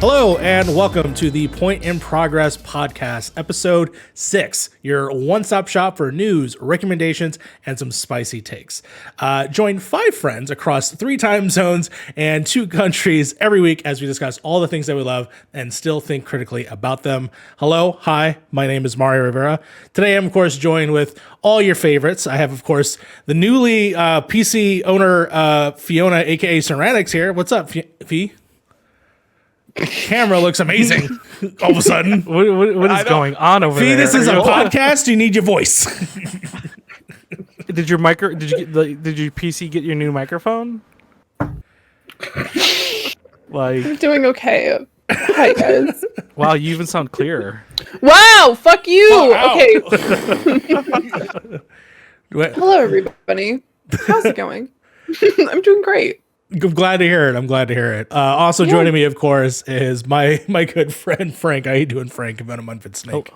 Hello and welcome to the Point in Progress podcast, episode 6, your one-stop shop for news, recommendations, and some spicy takes. Join 5 friends across 3 time zones and 2 countries every week as we discuss all the things that we love and still think critically about them. Hello, hi, my name is Mario Rivera. Today I'm, of course, joined with all your favorites. I have, of course, the newly PC owner, Fiona, aka Ceramics here. What's up, Fee? Camera looks amazing all of a sudden. What is going on over there? This is a podcast. You need your voice. Did your PC get your new microphone? I'm doing okay. Hi guys. Wow, you even sound clearer. Wow, fuck you. Oh, okay. Hello everybody. How's it going? I'm doing great. I'm glad to hear it. Also joining me, of course, is my good friend Frank. How you doing, Frank? About a Munford Snake.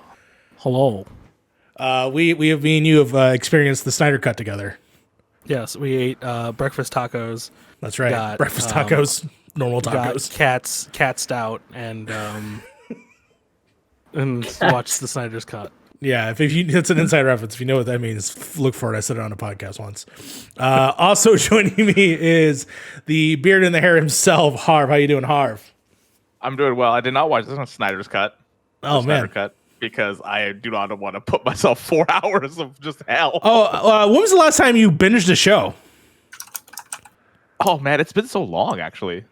Hello. Me and you have experienced the Snyder Cut together. Yes, we ate breakfast tacos. That's right. Breakfast tacos, normal tacos. Cat stout, and watched the Snyder's Cut. Yeah, if you it's an inside reference. If you know what that means, look for it. I said it on a podcast once. Also joining me is the beard and the hair himself, Harv. How you doing, Harv? I'm doing well. I did not watch this on Snyder's Cut. Oh, man. Snyder Cut, because I do not want to put myself 4 hours of just hell. Oh, when was the last time you binged a show? Oh, man, it's been so long, actually.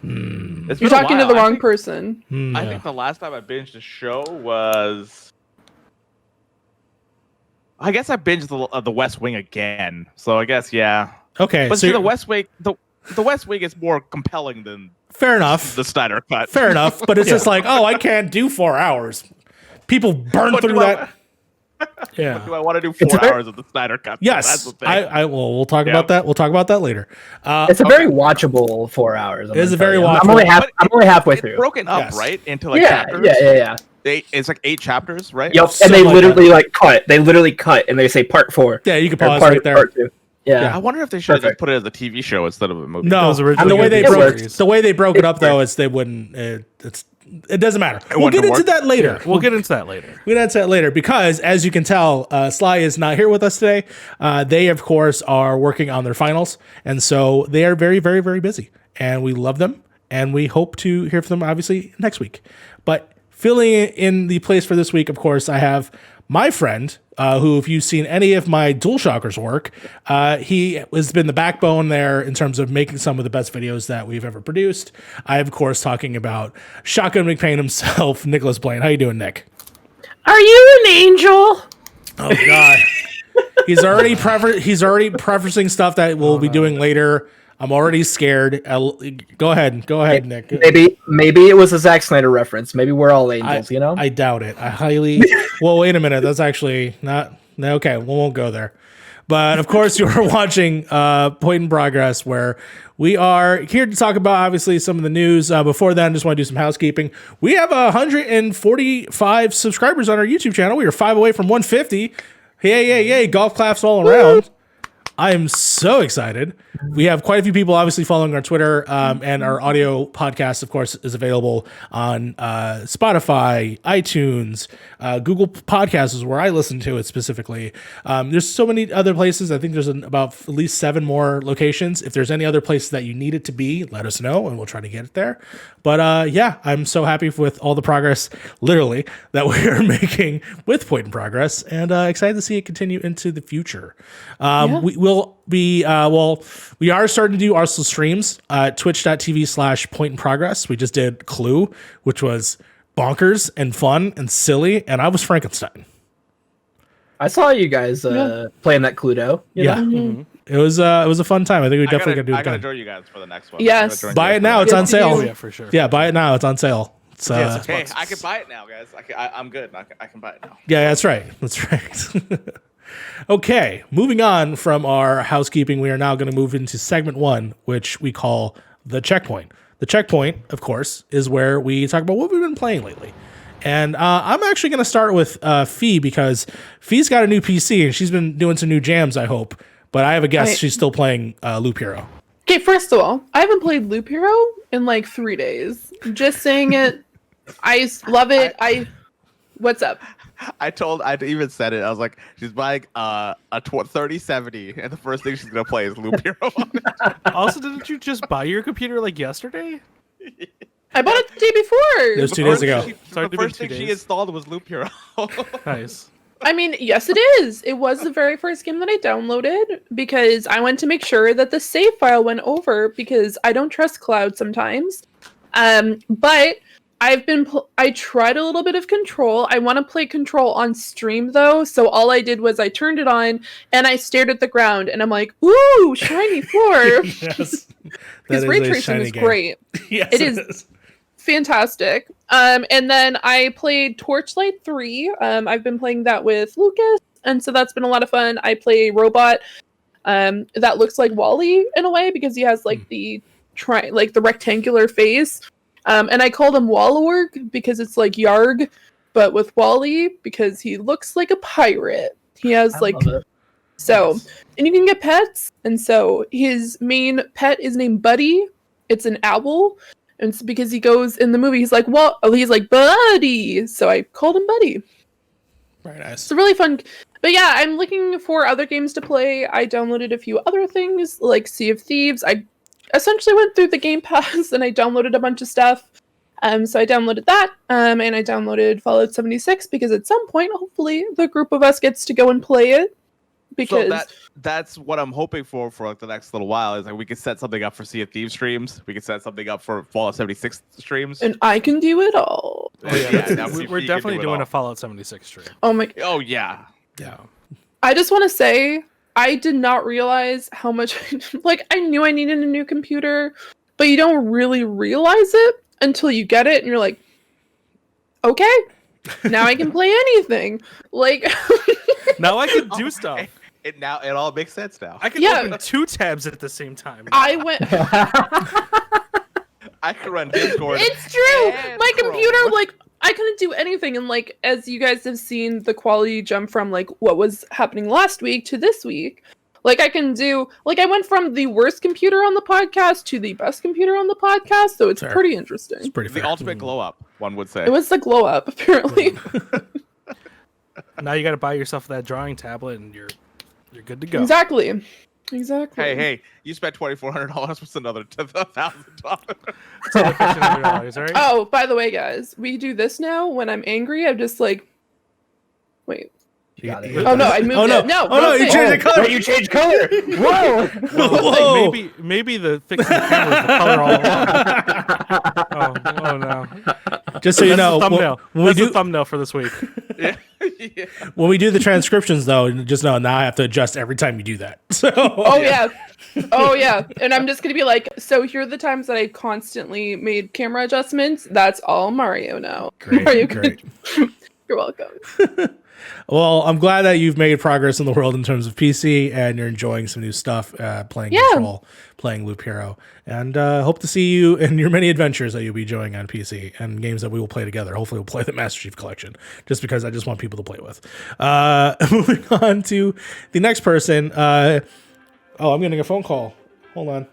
You're talking to the wrong person. I think the last time I binged a show was... I guess I binged the West Wing again. So I guess, yeah. Okay. But so see, the West Wing is more compelling than fair enough. The Snyder Cut. Fair enough. But it's just like, I can't do 4 hours. People burn through that. Yeah. But do I want to do 4 hours of the Snyder Cut? Yes. That's the thing. We'll talk about that. We'll talk about that later. It's a very watchable 4 hours. It is a very watchable. I'm only halfway through. It's broken up, right? Into like chapters. Yeah. It's like 8 chapters, right? Yep. And they literally cut. They literally cut, and they say part 4. Yeah, you can pause right there. Part 2. Yeah. I wonder if they should have just put it as a TV show instead of a movie. No, the way they broke it up though is they wouldn't. It doesn't matter. We'll get into that later. We'll get into that later Because as you can tell, Sly is not here with us today. They of course are working on their finals, and so they are very, very, very busy. And we love them, and we hope to hear from them obviously next week. But filling in the place for this week, of course, I have my friend, who, if you've seen any of my DualShockers work, he has been the backbone there in terms of making some of the best videos that we've ever produced. I, of course, talking about Shotgun McPain himself, Nicholas Blaine. How you doing, Nick? Are you an angel? Oh, God. He's already prefacing stuff that we'll be doing later. I'm already scared. Go ahead, Nick. Maybe it was a Zack Snyder reference. Maybe we're all angels, you know? I doubt it. I highly... Well, wait a minute. That's actually not... Okay, we won't go there. But, of course, you're watching Point in Progress, where we are here to talk about, obviously, some of the news. Before that, I just want to do some housekeeping. We have 145 subscribers on our YouTube channel. We are 5 away from 150. Yay. Golf claps all around. I am so excited. We have quite a few people obviously following our Twitter, and our audio podcast, of course, is available on Spotify, iTunes, Google Podcasts is where I listen to it specifically. There's so many other places. I think there's about at least 7 more locations. If there's any other places that you need it to be, let us know, and we'll try to get it there. But I'm so happy with all the progress, literally, that we are making with Point in Progress, and excited to see it continue into the future. We are starting to do also streams, twitch.tv/Point in Progress. We just did Clue, which was bonkers and fun and silly, and I was Frankenstein. I saw you guys playing that Cluedo. Mm-hmm. It was a fun time. I think we definitely got to do it I gotta again. join you guys for the next one. Yes. Buy it now. It's on sale. Oh, yeah, for sure. Yeah, buy it now. It's on sale. Hey, I can buy it now, guys. I'm good. I can buy it now. Yeah, that's right. Okay, moving on from our housekeeping, we are now going to move into segment 1, which we call the checkpoint. The checkpoint, of course, is where we talk about what we've been playing lately. And I'm actually going to start with Fee, because Fee's got a new PC and she's been doing some new jams, I hope. But I have a guess she's still playing Loop Hero. Okay, first of all, I haven't played Loop Hero in like 3 days. Just saying it. I love it. What's up? I even said it. I was like, she's buying a 3070, and the first thing she's gonna play is Loop Hero on it. Also, didn't you just buy your computer like yesterday? I bought it the day before. It was 2 days ago. The first thing she installed was Loop Hero. Nice. I mean, yes, it is. It was the very first game that I downloaded because I went to make sure that the save file went over because I don't trust cloud sometimes. But I tried a little bit of Control. I want to play Control on stream though, so all I did was I turned it on and I stared at the ground and I'm like, ooh, shiny floor. Yes. Because ray tracing is great. Yes, it is fantastic. And then I played Torchlight 3. I've been playing that with Lucas, and so that's been a lot of fun. I play a robot that looks like Wall-E in a way because he has like the rectangular face. And I called him Wallorg because it's like Yarg, but with Wall-E because he looks like a pirate. He has so, and you can get pets, and so his main pet is named Buddy. It's an owl. And it's because he goes in the movie, he's like, what? Oh, he's like, Buddy. So I called him Buddy. Very nice. It's really fun. But yeah, I'm looking for other games to play. I downloaded a few other things, like Sea of Thieves. I essentially went through the Game Pass and I downloaded a bunch of stuff. So I downloaded that, and I downloaded Fallout 76 because at some point, hopefully, the group of us gets to go and play it. Because so that's what I'm hoping for like the next little while is like we can set something up for Sea of Thieves streams. We can set something up for Fallout 76 streams. And I can do it all. Oh, yeah, we're definitely doing a Fallout 76 stream. Oh my. Oh yeah. Yeah. I just want to say I did not realize how much like I knew I needed a new computer, but you don't really realize it until you get it and you're like, okay, now I can play anything. Like now I can do stuff. It all makes sense now. I can open 2 tabs at the same time. I went I can run Discord. It's true. My computer, like, I couldn't do anything, and like, as you guys have seen, the quality jump from like what was happening last week to this week. Like, I can do, like, I went from the worst computer on the podcast to the best computer on the podcast, so it's pretty interesting. It's pretty fair. The ultimate glow up, one would say. It was the glow up, apparently. Now you got to buy yourself that drawing tablet, and you're good to go. Exactly. Hey, you spent $2,400. What's another $1,000? It's only $1,500, right? Oh, by the way, guys, we do this now. When I'm angry, I'm just like, wait. You got it. Oh no, I moved it. No, you changed the color. You changed color. Whoa. Whoa. Maybe the fixing the camera is the color all along. Oh no. Just so you know, the thumbnail. when That's we do the thumbnail for this week. Yeah. when we do the transcriptions, though, just know now I have to adjust every time you do that. So. Oh yeah, and I'm just gonna be like, so here are the times that I constantly made camera adjustments. That's all Mario now. Great. You're welcome. Well, I'm glad that you've made progress in the world in terms of PC and you're enjoying some new stuff, playing Control, playing Loop Hero, and hope to see you in your many adventures that you'll be enjoying on PC and games that we will play together. Hopefully we'll play the Master Chief Collection just because I just want people to play with. Moving on to the next person. I'm getting a phone call. Hold on.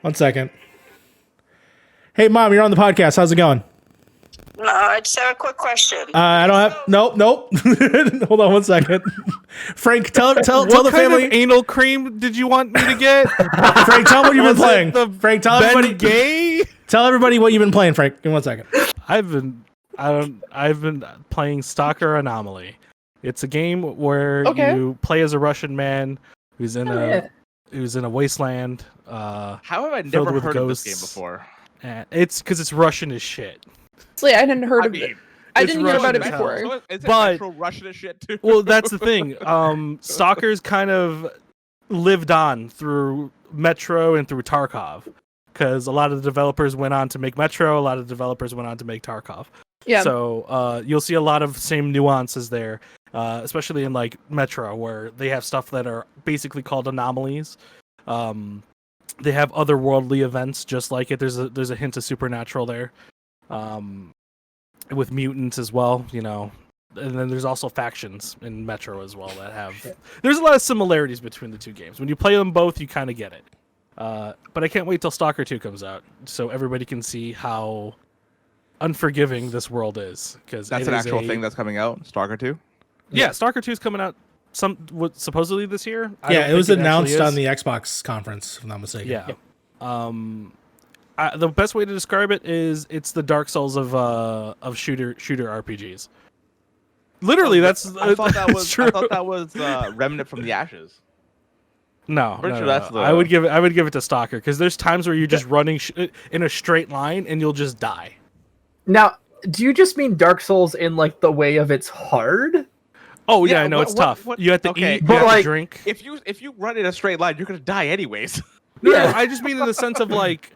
1 second. Hey, Mom, you're on the podcast. How's it going? I just have a quick question. I don't have. Nope. Hold on 1 second. Frank, tell the What kind family. of anal cream did you want me to get? Frank, tell them what you've been playing. Frank, tell everybody. Gay? Tell everybody what you've been playing, Frank. Give me 1 second. I've been playing Stalker Anomaly. It's a game where you play as a Russian man who's in a wasteland. How have I filled never with heard ghosts. of this game before? It's because it's Russian as shit. I hadn't heard of it. I didn't hear about it Russian before. So is it But- actual Russian as shit too? Well, that's the thing. Stalkers kind of lived on through Metro and through Tarkov, because a lot of the developers went on to make Metro, a lot of the developers went on to make Tarkov. Yeah. So you'll see a lot of same nuances there, especially in like Metro, where they have stuff that are basically called anomalies. They have otherworldly events just like it. There's a hint of supernatural there. With mutants as well, you know, and then there's also factions in Metro as well that have. There's a lot of similarities between the two games. When you play them both, you kind of get it. But I can't wait till Stalker 2 comes out, so everybody can see how unforgiving this world is. Because That's an actual thing that's coming out. Stalker 2. Yeah, Stalker 2 is coming out supposedly this year. It was announced on the Xbox conference, if I'm not mistaken. Yeah. The best way to describe it is it's the Dark Souls of shooter RPGs. Literally, I thought that was Remnant from the Ashes. No, Pretty sure that's the... I would give it to Stalker because there's times where you're just running in a straight line and you'll just die. Now, do you just mean Dark Souls in like the way of it's hard? Oh yeah, I know it's tough. You have to eat, you have to drink. If you run in a straight line, you're gonna die anyways. No, I just mean in the sense of like,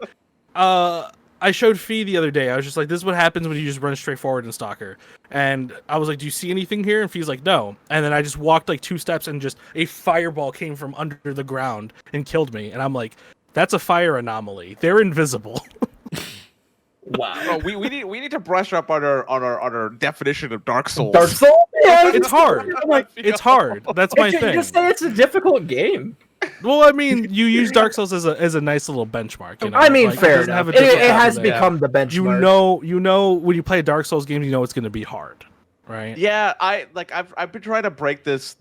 I showed Fee the other day. I was just like, this is what happens when you just run straight forward in Stalker. And I was like, do you see anything here? And Fee's like, no. And then I just walked like 2 steps and just a fireball came from under the ground and killed me. And I'm like, that's a fire anomaly. They're invisible. Wow. Bro, we need to brush up on our definition of Dark Souls. Dark Souls? Yeah, it's hard. It's hard. That's my thing. Just say it's a difficult game. Well, I mean, you use Dark Souls as a nice little benchmark. You know? I mean, like, fair enough. It has become the benchmark. You know, when you play a Dark Souls game, you know it's going to be hard, right? Yeah, I've been trying to break this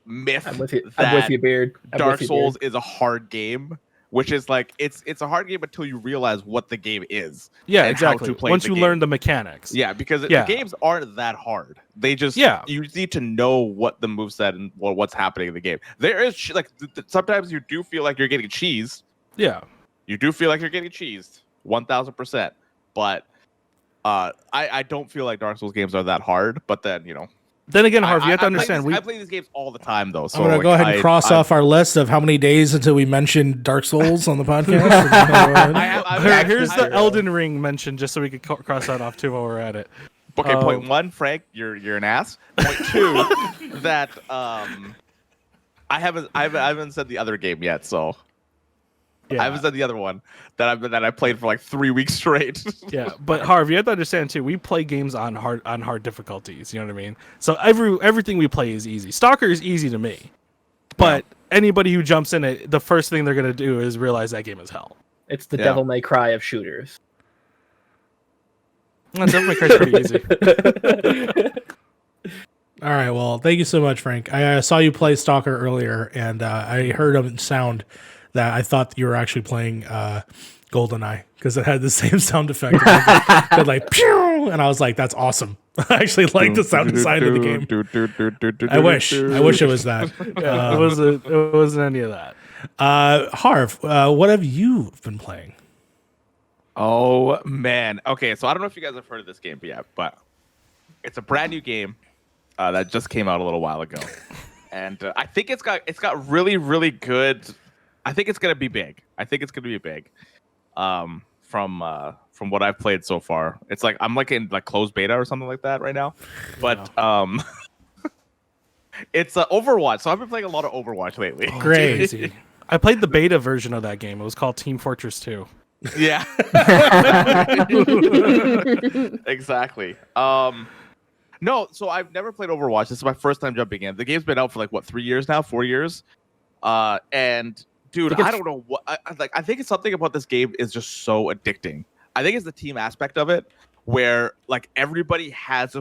myth I'm with you, that Dark Souls Beard. is a hard game, which is like it's a hard game until you realize what the game is. Yeah, and exactly. How to play Once the you game. learn the mechanics. Yeah, because the games aren't that hard. They just you need to know what the moveset and what's happening in the game. There is sometimes you do feel like you're getting cheesed. Yeah, you do feel like you're getting cheesed 1,000%. But I don't feel like Dark Souls games are that hard. But then Then again, Harv, you have to understand. I play these games all the time, though. So I'm gonna go ahead and cross off our list of how many days until we mention Dark Souls on the podcast. Here's the Elden Ring mention, just so we could cross that off too while we're at it. Okay, point 1, Frank, you're an ass. Point 2, that I haven't said the other game yet, so I haven't said the other one that I played for like 3 weeks straight. Yeah, but Harv, you have to understand too. We play games on hard difficulties. You know what I mean? So everything we play is easy. Stalker is easy to me, but anybody who jumps in it, the first thing they're gonna do is realize that game is hell. It's the Devil May Cry of shooters. Devil May Cry is pretty easy. All right, well, thank you so much, Frank. I saw you play Stalker earlier, and I heard a sound that I thought you were actually playing GoldenEye because it had the same sound effect. It like pew, and I was like, "That's awesome." I actually like the sound design of the game. I wish it was that. It wasn't any of that. Harv, what have you been playing? Oh man. Okay, so I don't know if you guys have heard of this game yet, but it's a brand new game that just came out a little while ago, and I think it's got really, really good. I think it's gonna be big. From what I've played so far, it's like I'm like in like closed beta or something like that right now. But it's Overwatch. So I've been playing a lot of Overwatch lately. Oh, great. I played the beta version of that game. It was called Team Fortress 2. Yeah. Exactly. No, so I've never played Overwatch. This is my first time jumping in. The game's been out for like 3 years now, 4 years. And dude, I don't know what I think it's something about this game is just so addicting. I think it's the team aspect of it where like everybody has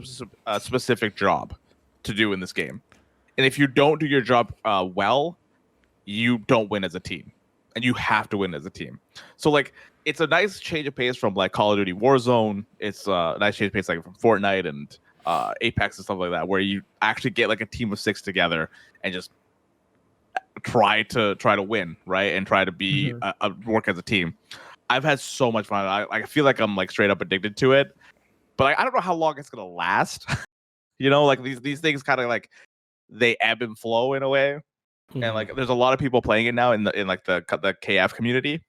a specific job to do in this game. And if you don't do your job well, you don't win as a team. And you have to win as a team. So like it's a nice change of pace from like Call of Duty Warzone. It's a nice change of pace like from Fortnite and Apex and stuff like that, where you actually get like a team of 6 together and just try to win, right? And try to be work as a team. I've had so much fun. I feel like I'm like straight up addicted to it, but I don't know how long it's gonna last. Like these things kind of like they ebb and flow in a way. And like there's a lot of people playing it now in the KF community.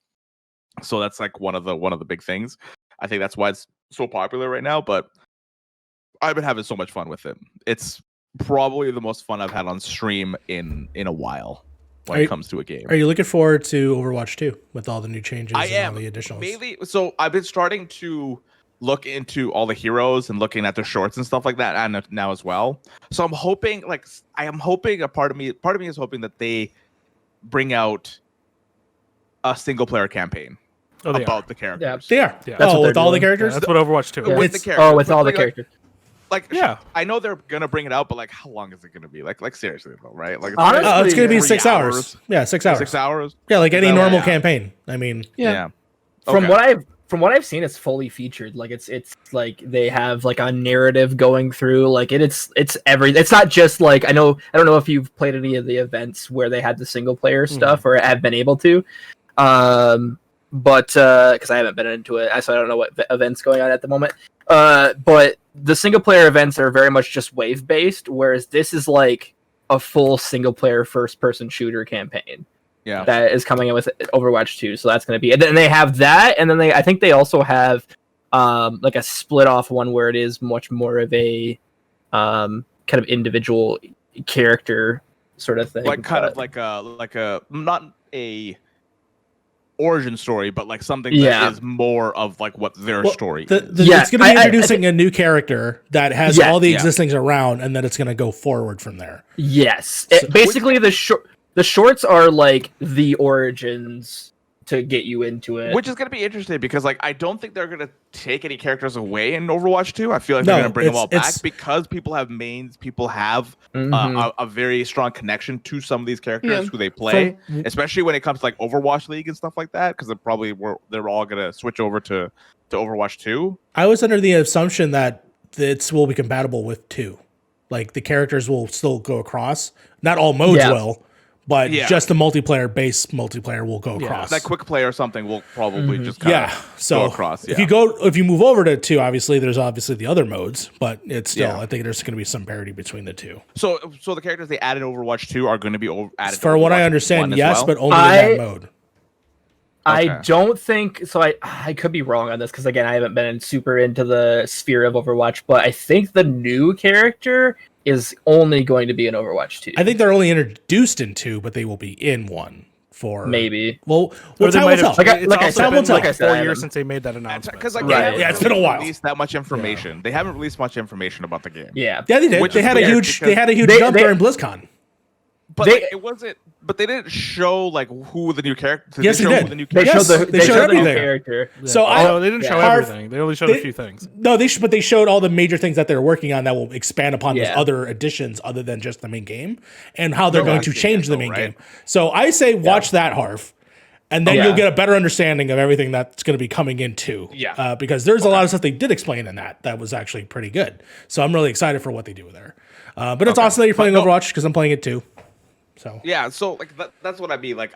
So that's like one of the big things. I think that's why it's so popular right now, but I've been having so much fun with it. It's probably the most fun I've had on stream in a while when it comes to a game. Are you looking forward to Overwatch 2 with all the new changes I am. All the additionals? Mainly, so I've been starting to look into all the heroes and looking at their shorts and stuff like that and now as well. So I'm hoping a part of me is hoping that they bring out a single player campaign Oh, they about are. the characters. They are. Yeah. That's what Oh, they're with all the doing. Yeah, characters. that's what Overwatch 2 is. With It's- the characters. with But, all the like, characters. Yeah. I know they're gonna bring it out, but like, how long is it gonna be? Like seriously though, right? Like, Honestly, It's going to be 3 6 hours. Yeah, 6 hours. 6 hours. Yeah, like any Yeah. normal campaign. I mean, Yeah. From Okay. what I've seen, it's fully featured. Like it's like they have like a narrative going through. Like it's It's not just like I don't know if you've played any of the events where they had the single player stuff or have been able to. But because I haven't been into it, so I don't know what events going on at the moment. But the single player events are very much just wave based, whereas this is like a full single player first person shooter campaign Yeah. that is coming in with Overwatch 2. So that's going to be, and then they have that, and then I think they also have like a split off one where it is much more of a kind of individual character sort of thing. Like kind of like a not a origin story, but like something Yeah. that is more of like what their Well, story the, is. Yeah, it's going to be I introducing a new character that has Yeah. all the Yeah. existings around, and then it's going to go forward from there. Yes, So- basically the shorts are like the origins to get you into it. Which is going to be interesting because, like, I don't think they're going to take any characters away in Overwatch 2. I feel like No, they're going to bring them all it's- back because people have mains, people have Mhm. a very strong connection to some of these characters Yeah. who they play, especially when it comes to like Overwatch League and stuff like that. Because they're all going to switch over to Overwatch 2. I was under the assumption that it will be compatible with 2. Like, the characters will still go across. Not all modes Yeah. will, but Yeah. just the base multiplayer will go Yeah. across. That quick play or something will probably just kind Yeah. So go across. if Yeah. if you move over to 2, obviously there's obviously the other modes, but it's still, Yeah. I think there's going to be some parity between the two. So the characters they added in Overwatch 2 are going to be added. For to what I Overwatch understand, 1 as yes, well? but only in that mode. I Okay. don't think so. I could be wrong on this because again, I haven't been super into the sphere of Overwatch, but I think the new character is only going to be in Overwatch 2. I think they're only introduced in 2, but they will be in 1 for Maybe. Well, Or they time might will have. tell. Like I It's said, also been like I like said, 4 I years haven't- since they made that announcement. Because like Right. they haven't Yeah, it's been a really while. released that much information. They haven't released much information about the game. Yeah. Yeah, they did. Which They is had a weird huge. They because had a huge they- jump they- during BlizzCon. But They- like, it wasn't. But they didn't show like who the new character. Yes, they show did. Who the new They character. Yes, showed the they showed the new everything. character. So No, they didn't show Harv- everything. They only showed a they- few things. No, but they showed all the major things that they're working on that will expand upon those Yeah. other additions other than just the main game, and how they're No, going I to see change that the though, main right? game. So I say watch that, Harv, and then Yeah. you'll get a better understanding of everything that's going to be coming in too. Yeah. Because there's a lot of stuff they did explain in that was actually pretty good. So I'm really excited for what they do there. But it's awesome that you're playing But no- Overwatch because I'm playing it too. So Yeah, so like that's what I mean. Like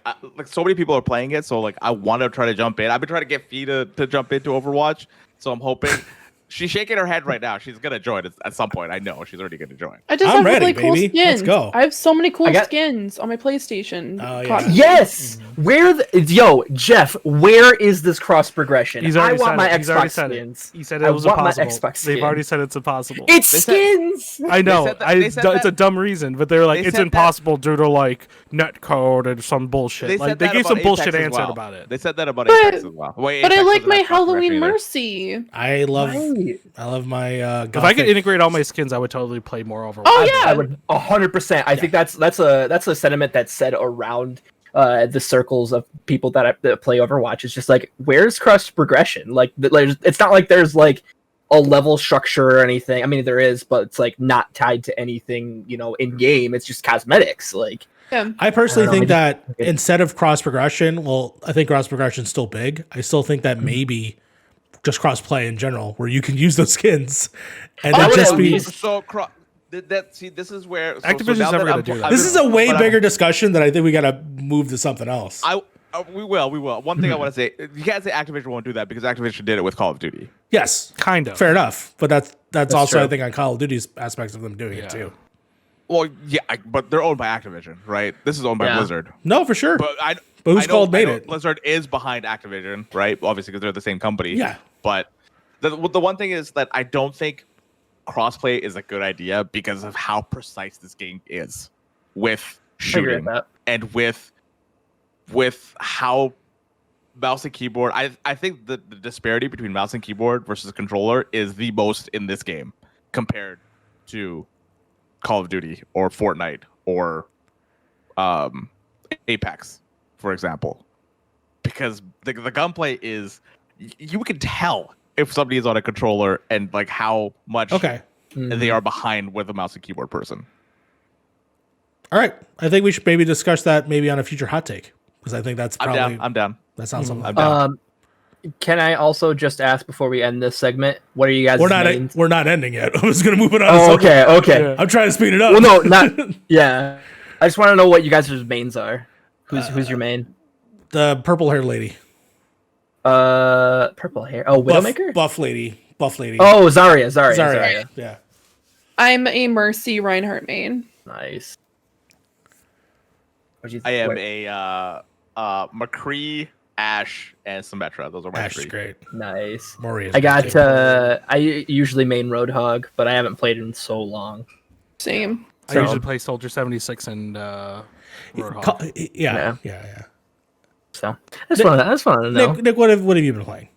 so many people are playing it, so like I want to try to jump in. I've been trying to get Fee to jump into Overwatch, so I'm hoping. She's shaking her head right now. She's gonna join at some point. I know she's already gonna join. I just I'm have ready, really cool baby. skins. Let's go. I have so many cool I got- skins on my PlayStation. Oh, yeah. costumes. Yes. Yo, Jeff, where is this cross progression? He's I already want said my it. He's already Xbox said it. skins. He said I it was want my impossible. Xbox They've skin. already said it's impossible. It's They said- skins. I know. they said It's a dumb reason, but they're like, They it's said that- impossible due to like net code and some bullshit. They Like said they that gave about some Apex bullshit as answer well. about it. They said that about But- Apex as well. Wait, But I Apex like doesn't my have cross-progression Halloween either. Mercy. I love my If I could integrate all my skins, I would totally play more Overwatch. Oh yeah. I would 100%. I think that's a sentiment that's said around the circles of people that play Overwatch. It's just like, where's cross progression? Like, it's not like there's like a level structure or anything. I mean, there is, but it's like not tied to anything, in game. It's just cosmetics. Like, Yeah. I personally I don't think know, that instead of cross progression, well, I think cross progression is still big. I still think that maybe just cross play in general, where you can use those skins and Oh, then yeah, just we- be. So this is where Activision's now never that gonna do that. This is a way but bigger discussion that I think we got to move to something else. We will. One thing I want to say, you can't say Activision won't do that because Activision did it with Call of Duty. Yes, Kind of. fair enough, but that's also true. I think on Call of Duty's aspects of them doing it Yeah. too. Well, yeah, but they're owned by Activision, right? This is owned by Yeah. Blizzard. No, for sure. But who's I know- called I made know it? Blizzard is behind Activision, right? Obviously, because they're the same company. Yeah. But the one thing is that I don't think crossplay is a good idea because of how precise this game is with I agree with shooting that. and with how mouse and keyboard. I think the disparity between mouse and keyboard versus controller is the most in this game compared to Call of Duty or Fortnite or Apex, for example. because the gunplay is you can tell if somebody is on a controller and like how much they are behind with a mouse and keyboard person. All right, I think we should maybe discuss that maybe on a future hot take because I think that's probably I'm down. That sounds something. I'm down. Can I also just ask before we end this segment, what are you guys? We're not ending yet. I was going to move it on. Oh, okay. Yeah. I'm trying to speed it up. Well, no, not yeah. I just want to know what you guys' mains are. Who's your main? The purple-haired lady. Purple hair. Oh, Widowmaker. Buff lady. Oh, Zarya. Yeah. I'm a Mercy Reinhardt main. Nice. I am a McCree, Ashe, and Symmetra. Those are my Ash is three. great. Nice. Mori is I got. great. I usually main Roadhog, but I haven't played in so long. Same. I usually play Soldier 76 and Roadhog. Yeah. So that's fun to know. Nick, what have you been playing?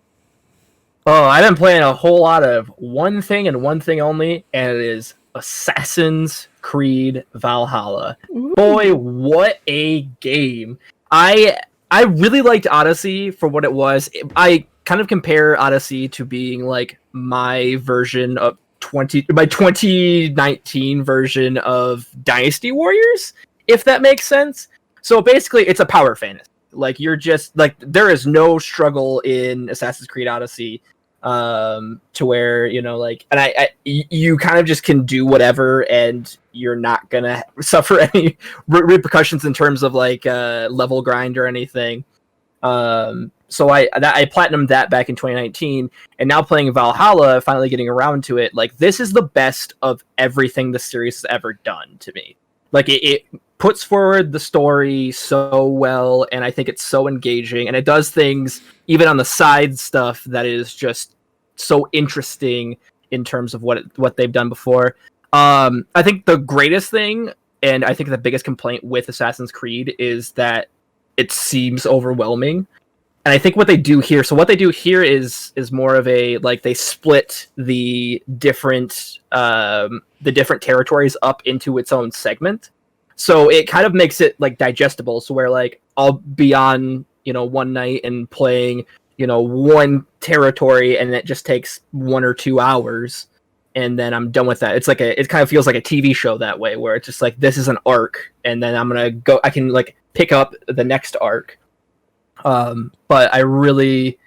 Oh, I've been playing a whole lot of one thing and one thing only, and it is Assassin's Creed Valhalla. Ooh. Boy, what a game! I really liked Odyssey for what it was. I kind of compare Odyssey to being like my version of my 2019 version of Dynasty Warriors, if that makes sense. So basically, it's a power fantasy. Like you're just like there is no struggle in Assassin's Creed Odyssey to where like, and you kind of just can do whatever and you're not gonna suffer any repercussions in terms of like level grind or anything. So I platinumed that back in 2019, and now playing Valhalla, finally getting around to it. Like this is the best of everything the series has ever done to me. Like it puts forward the story so well, and I think it's so engaging, and it does things even on the side stuff that is just so interesting in terms of what they've done before. I think the greatest thing, and I think the biggest complaint with Assassin's Creed is that it seems overwhelming. And I think what they do here is more of a like they split the different territories up into its own segment. So it kind of makes it like digestible. So where like I'll be on, one night and playing, one territory and it just takes 1 or 2 hours and then I'm done with that. It's like it kind of feels like a TV show that way where it's just like, this is an arc and then I can like pick up the next arc. But I really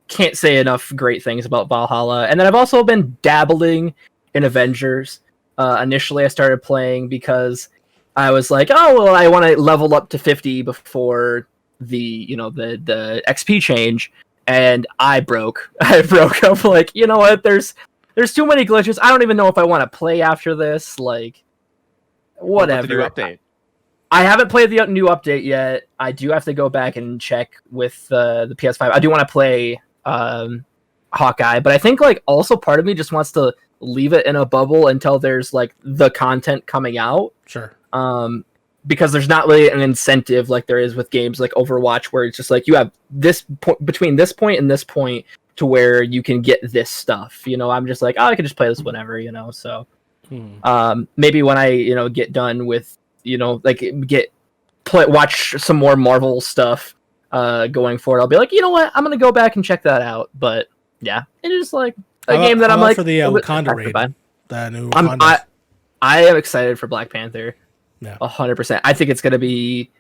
can't say enough great things about Valhalla. And then I've also been dabbling in Avengers. Initially I started playing because I was like, oh, well, I want to level up to 50 before the XP change. And I broke. I'm like, you know what? There's too many glitches. I don't even know if I want to play after this. Like, whatever. What about the new update? I haven't played the new update yet. I do have to go back and check with the PS5. I do want to play Hawkeye, but I think like also part of me just wants to leave it in a bubble until there's like the content coming out. Sure. Because there's not really an incentive like there is with games like Overwatch, where it's just like you have this point between this point and this point to where you can get this stuff. I'm just like, oh, I can just play this whenever. So maybe when I get done with watch some more Marvel stuff going forward, I'll be like, you know what, I'm gonna go back and check that out. But yeah, it is like a game that I'm like for the Wakanda raid. That new I am excited for Black Panther. Yeah, 100%. I think it's gonna be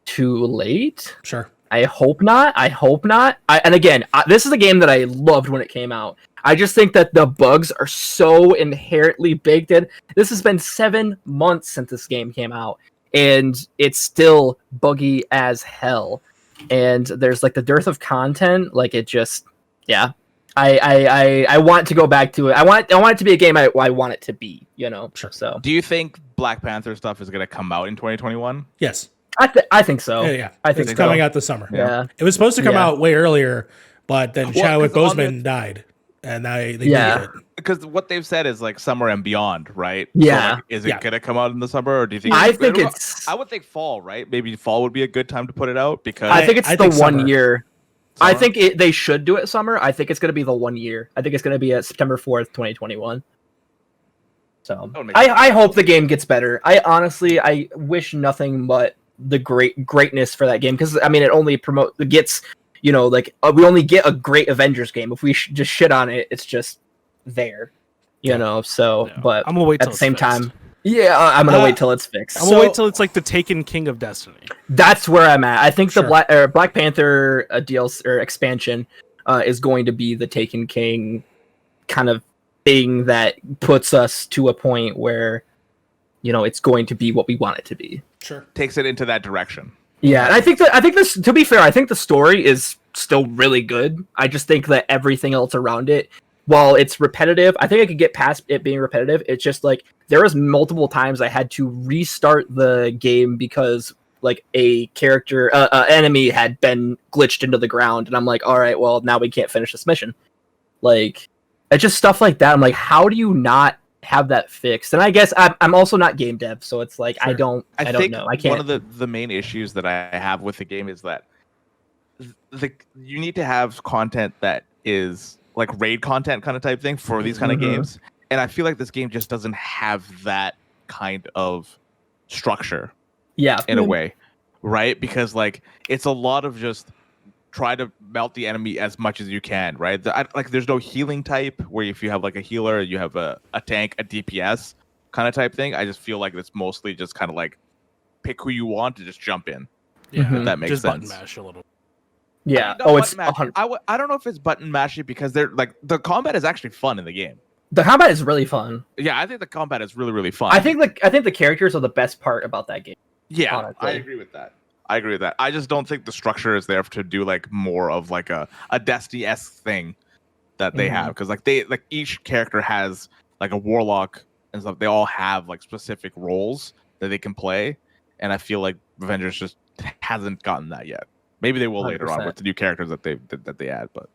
too late. Sure. I hope not. And again, this is a game that I loved when it came out. I just think that the bugs are so inherently baked in. This has been 7 months since this game came out, and it's still buggy as hell. And there's like the dearth of content. Like it just, yeah. I want to go back to it. I want it to be a game I want it to be. Sure. So, do you think Black Panther stuff is going to come out in 2021? Yes. I think so. Yeah. I think it's coming out this summer. Yeah. It was supposed to come out way earlier, but then Chadwick Boseman died, and they did it. Because what they've said is like summer and beyond, right? Yeah. So, like, is it gonna come out in the summer, or do you think? I think it's. I would think fall, right? Maybe fall would be a good time to put it out because I think it's the 1 summer. year. Summer? I think they should do it summer. I think it's going to be the 1 year. I think it's going to be at September 4th, 2021. So I hope the game gets better. I honestly wish nothing but the greatness for that game, because I mean it only gets, you know, like we only get a great Avengers game. If we just shit on it, it's just there, you know. So, Yeah. but I'm gonna wait at till the it's same fixed. time, yeah, I'm gonna wait till it's fixed. I'm gonna wait till it's like the Taken King of Destiny. That's where I'm at. I think Sure. the Black Panther DLC or expansion is going to be the Taken King kind of thing that puts us to a point where, you know, it's going to be what we want it to be. Sure. Takes it into that direction. Yeah, and I think this, to be fair, I think the story is still really good. I just think that everything else around it, while it's repetitive, I think I could get past it being repetitive. It's just like there was multiple times I had to restart the game because like a character, enemy had been glitched into the ground, and I'm like, all right, well now we can't finish this mission. Like, it's just stuff like that. I'm like, how do you not have that fixed? And I guess I'm also not game dev, so it's like Sure. I don't think know. I can't. One of the main issues that I have with the game is that you need to have content that is like raid content kind of type thing for these kind of games, and I feel like this game just doesn't have that kind of structure. Yeah, in a way, right? Because like it's a lot of just try to melt the enemy as much as you can, right? Like there's no healing type where if you have like a healer, you have a tank, a DPS kind of type thing. I just feel like it's mostly just kind of like pick who you want to just jump in. Yeah, If that makes just sense. button mash a little. yeah. No, It's button mashy. I don't know if it's button mashy because they're like the combat is actually fun in the game. the combat is really fun. Yeah, I think the combat is really, really fun. I think the characters are the best part about that game. Yeah, honestly. I agree with that. I just don't think the structure is there to do like more of like a Destiny-esque thing that they have, because like each character has like a warlock and stuff. They all have like specific roles that they can play, and I feel like Avengers just hasn't gotten that yet. Maybe they will later on 100%. with the new characters that they add, but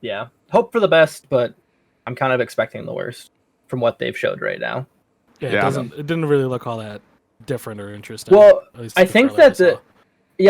Yeah, hope for the best, but I'm kind of expecting the worst from what they've showed right now. Yeah, Yeah. it didn't really look all that different or interesting. Well, at least I the think trailer that I saw.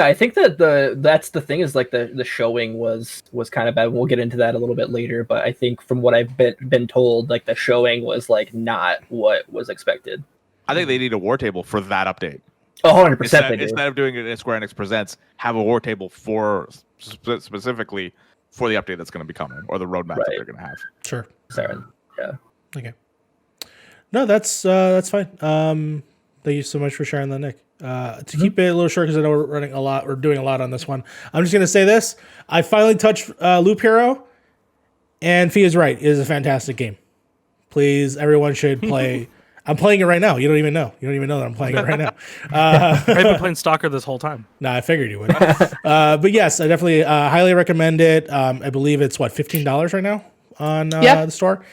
I think that that's the thing, is like the showing was kind of bad. We'll get into that a little bit later, but I think from what I've been told, like the showing was like not what was expected. I think they need a war table for that update. 100% they do. Instead of doing it in Square Enix Presents, have a war table for specifically for the update that's going to be coming, or the roadmap that Right. they're going to have. Sure. Sorry. Yeah. Okay. No, that's fine. Thank you so much for sharing that, Nick. To keep it a little short, because I know we're running a lot, we're doing a lot on this one. I'm just gonna say this: I finally touched Loop Hero, and Fia's right. It is a fantastic game. Please, everyone should play. I'm playing it right now. You don't even know. You don't even know that I'm playing it right now. I've been playing Stalker this whole time. No, I figured you would. But yes, I definitely highly recommend it. I believe it's $15 right now on the store.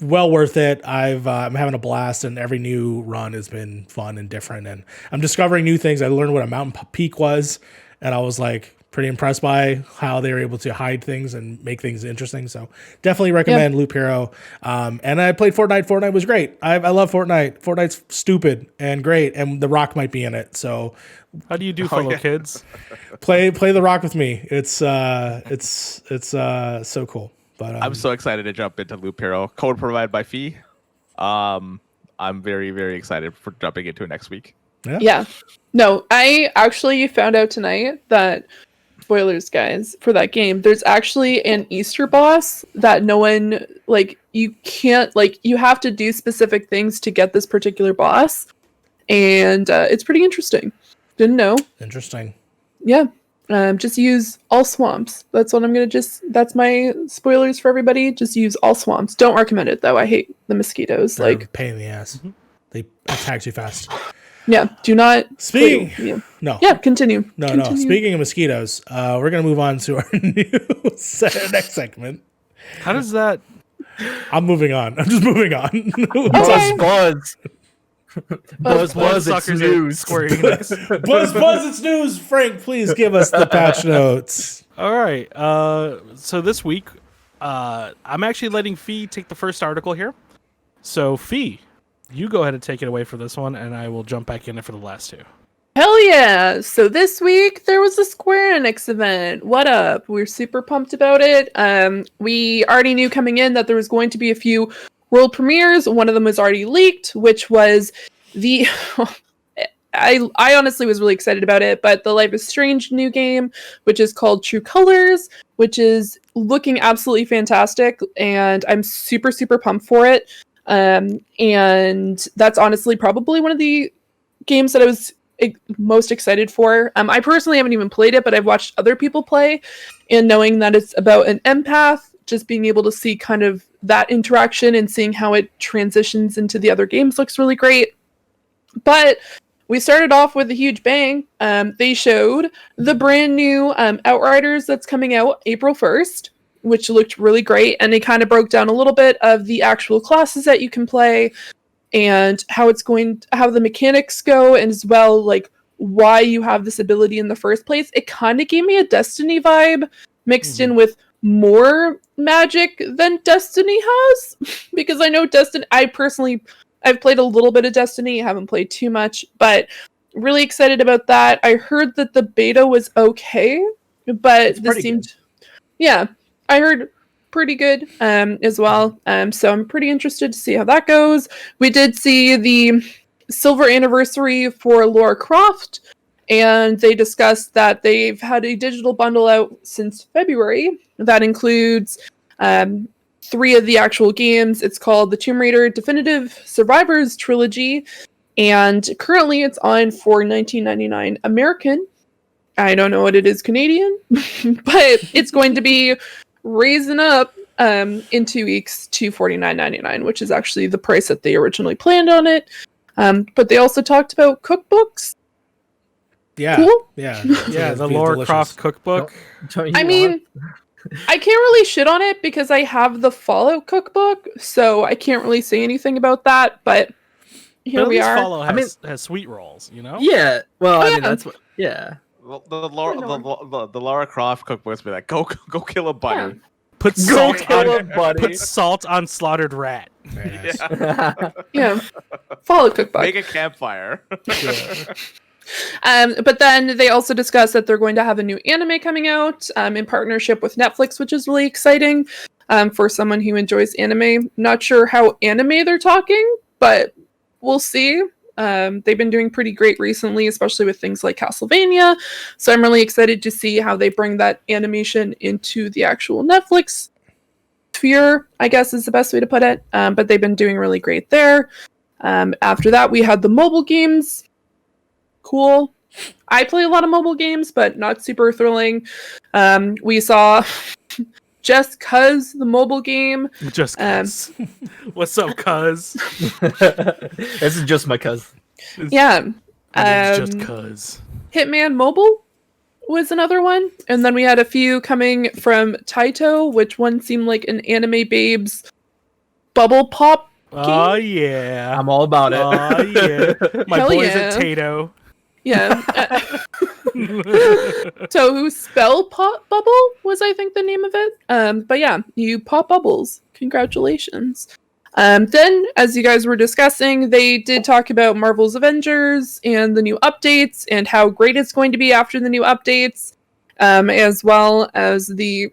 Well worth it. I'm having a blast, and every new run has been fun and different, and I'm discovering new things. I learned what a mountain peak was, and I was like pretty impressed by how they were able to hide things and make things interesting. So definitely recommend Loop Hero. And I played Fortnite. Fortnite was great. I love Fortnite. Fortnite's stupid and great, and The Rock might be in it. So How do you do, fellow kids? play The Rock with me. It's so cool. But I'm so excited to jump into Loop Hero. Code provided by Fee. I'm very, very excited for jumping into it next week. Yeah. No, I actually found out tonight that, spoilers guys, for that game, there's actually an Easter boss that no one, like, you can't, like, you have to do specific things to get this particular boss. And it's pretty interesting. Didn't know. interesting. Yeah. Just use all swamps. That's what I'm gonna that's my spoilers for everybody. Just use all swamps. Don't recommend it though. I hate the mosquitoes. They're Like, a pain in the ass. They attack too fast. yeah, do not. Speaking, Yeah. no, Yeah, continue. no. Continue. Speaking of mosquitoes, we're gonna move on to our next segment. How does that? I'm moving on. I'm just moving on. Okay. Buzz. Buzz, it's Suckers at news. Square Enix. Buzz, it's news. Frank, please give us the patch notes. All right. So this week, I'm actually letting Fee take the first article here. So Fee, you go ahead and take it away for this one, and I will jump back in it for the last two. Hell yeah! So this week there was a Square Enix event. What up? We're super pumped about it. We already knew coming in that there was going to be a few world premieres. One of them was already leaked, which was the I honestly was really excited about it. But the Life is Strange new game, which is called True Colors, which is looking absolutely fantastic, and I'm super super pumped for it. And that's honestly probably one of the games that I was most excited for. I personally haven't even played it, but I've watched other people play, and knowing that it's about an empath, just being able to see kind of that interaction and seeing how it transitions into the other games looks really great. But we started off with a huge bang. They showed the brand new Outriders that's coming out April 1st, which looked really great. And they kind of broke down a little bit of the actual classes that you can play and how the mechanics go, and as well, like, why you have this ability in the first place. It kind of gave me a Destiny vibe mixed in with more magic than Destiny has. Because I know Destiny, I've played a little bit of Destiny, haven't played too much, but really excited about that. I heard that the beta was okay, but this seemed, yeah, I heard pretty good as well. So I'm pretty interested to see how that goes. We did see the silver anniversary for Lara Croft, and they discussed that they've had a digital bundle out since February that includes 3 of the actual games. It's called the Tomb Raider Definitive Survivors Trilogy, and currently it's on for $19.99 American. I don't know what it is Canadian, but it's going to be raising up in 2 weeks to $49.99, which is actually the price that they originally planned on it. But they also talked about cookbooks. Yeah, cool. Yeah, The Lara Croft cookbook. I mean, I can't really shit on it because I have the Fallout cookbook, so I can't really say anything about that. But here we are. Fallout has sweet rolls, you know. Yeah. Well, I mean, yeah. that's what. Yeah. Well, the Lara Croft cookbook's be like, go kill a bunny. Put Go salt kill a on bunny. put salt on slaughtered rat. Very nice. Yeah, Fallout cookbook. Make a campfire. But then they also discussed that they're going to have a new anime coming out in partnership with Netflix, which is really exciting for someone who enjoys anime. Not sure how anime they're talking, but we'll see. They've been doing pretty great recently, especially with things like Castlevania. So I'm really excited to see how they bring that animation into the actual Netflix sphere, I guess is the best way to put it. But they've been doing really great there. After that, we had the mobile games. Cool. I play a lot of mobile games, but not super thrilling. We saw Just Cuz, the mobile game. Just cuz. What's up, cuz? This is just my cousin. Yeah. Just cuz. Hitman Mobile was another one. And then we had a few coming from Taito, which one seemed like an Anime Babes bubble pop game. Oh, yeah. I'm all about it. Oh, yeah. My Hell boys yeah. at Tato. Yeah. So Spell Pop Bubble was, I think, the name of it. But yeah, you pop bubbles. Congratulations. Then, as you guys were discussing, they did talk about Marvel's Avengers and the new updates and how great it's going to be after the new updates, as well as the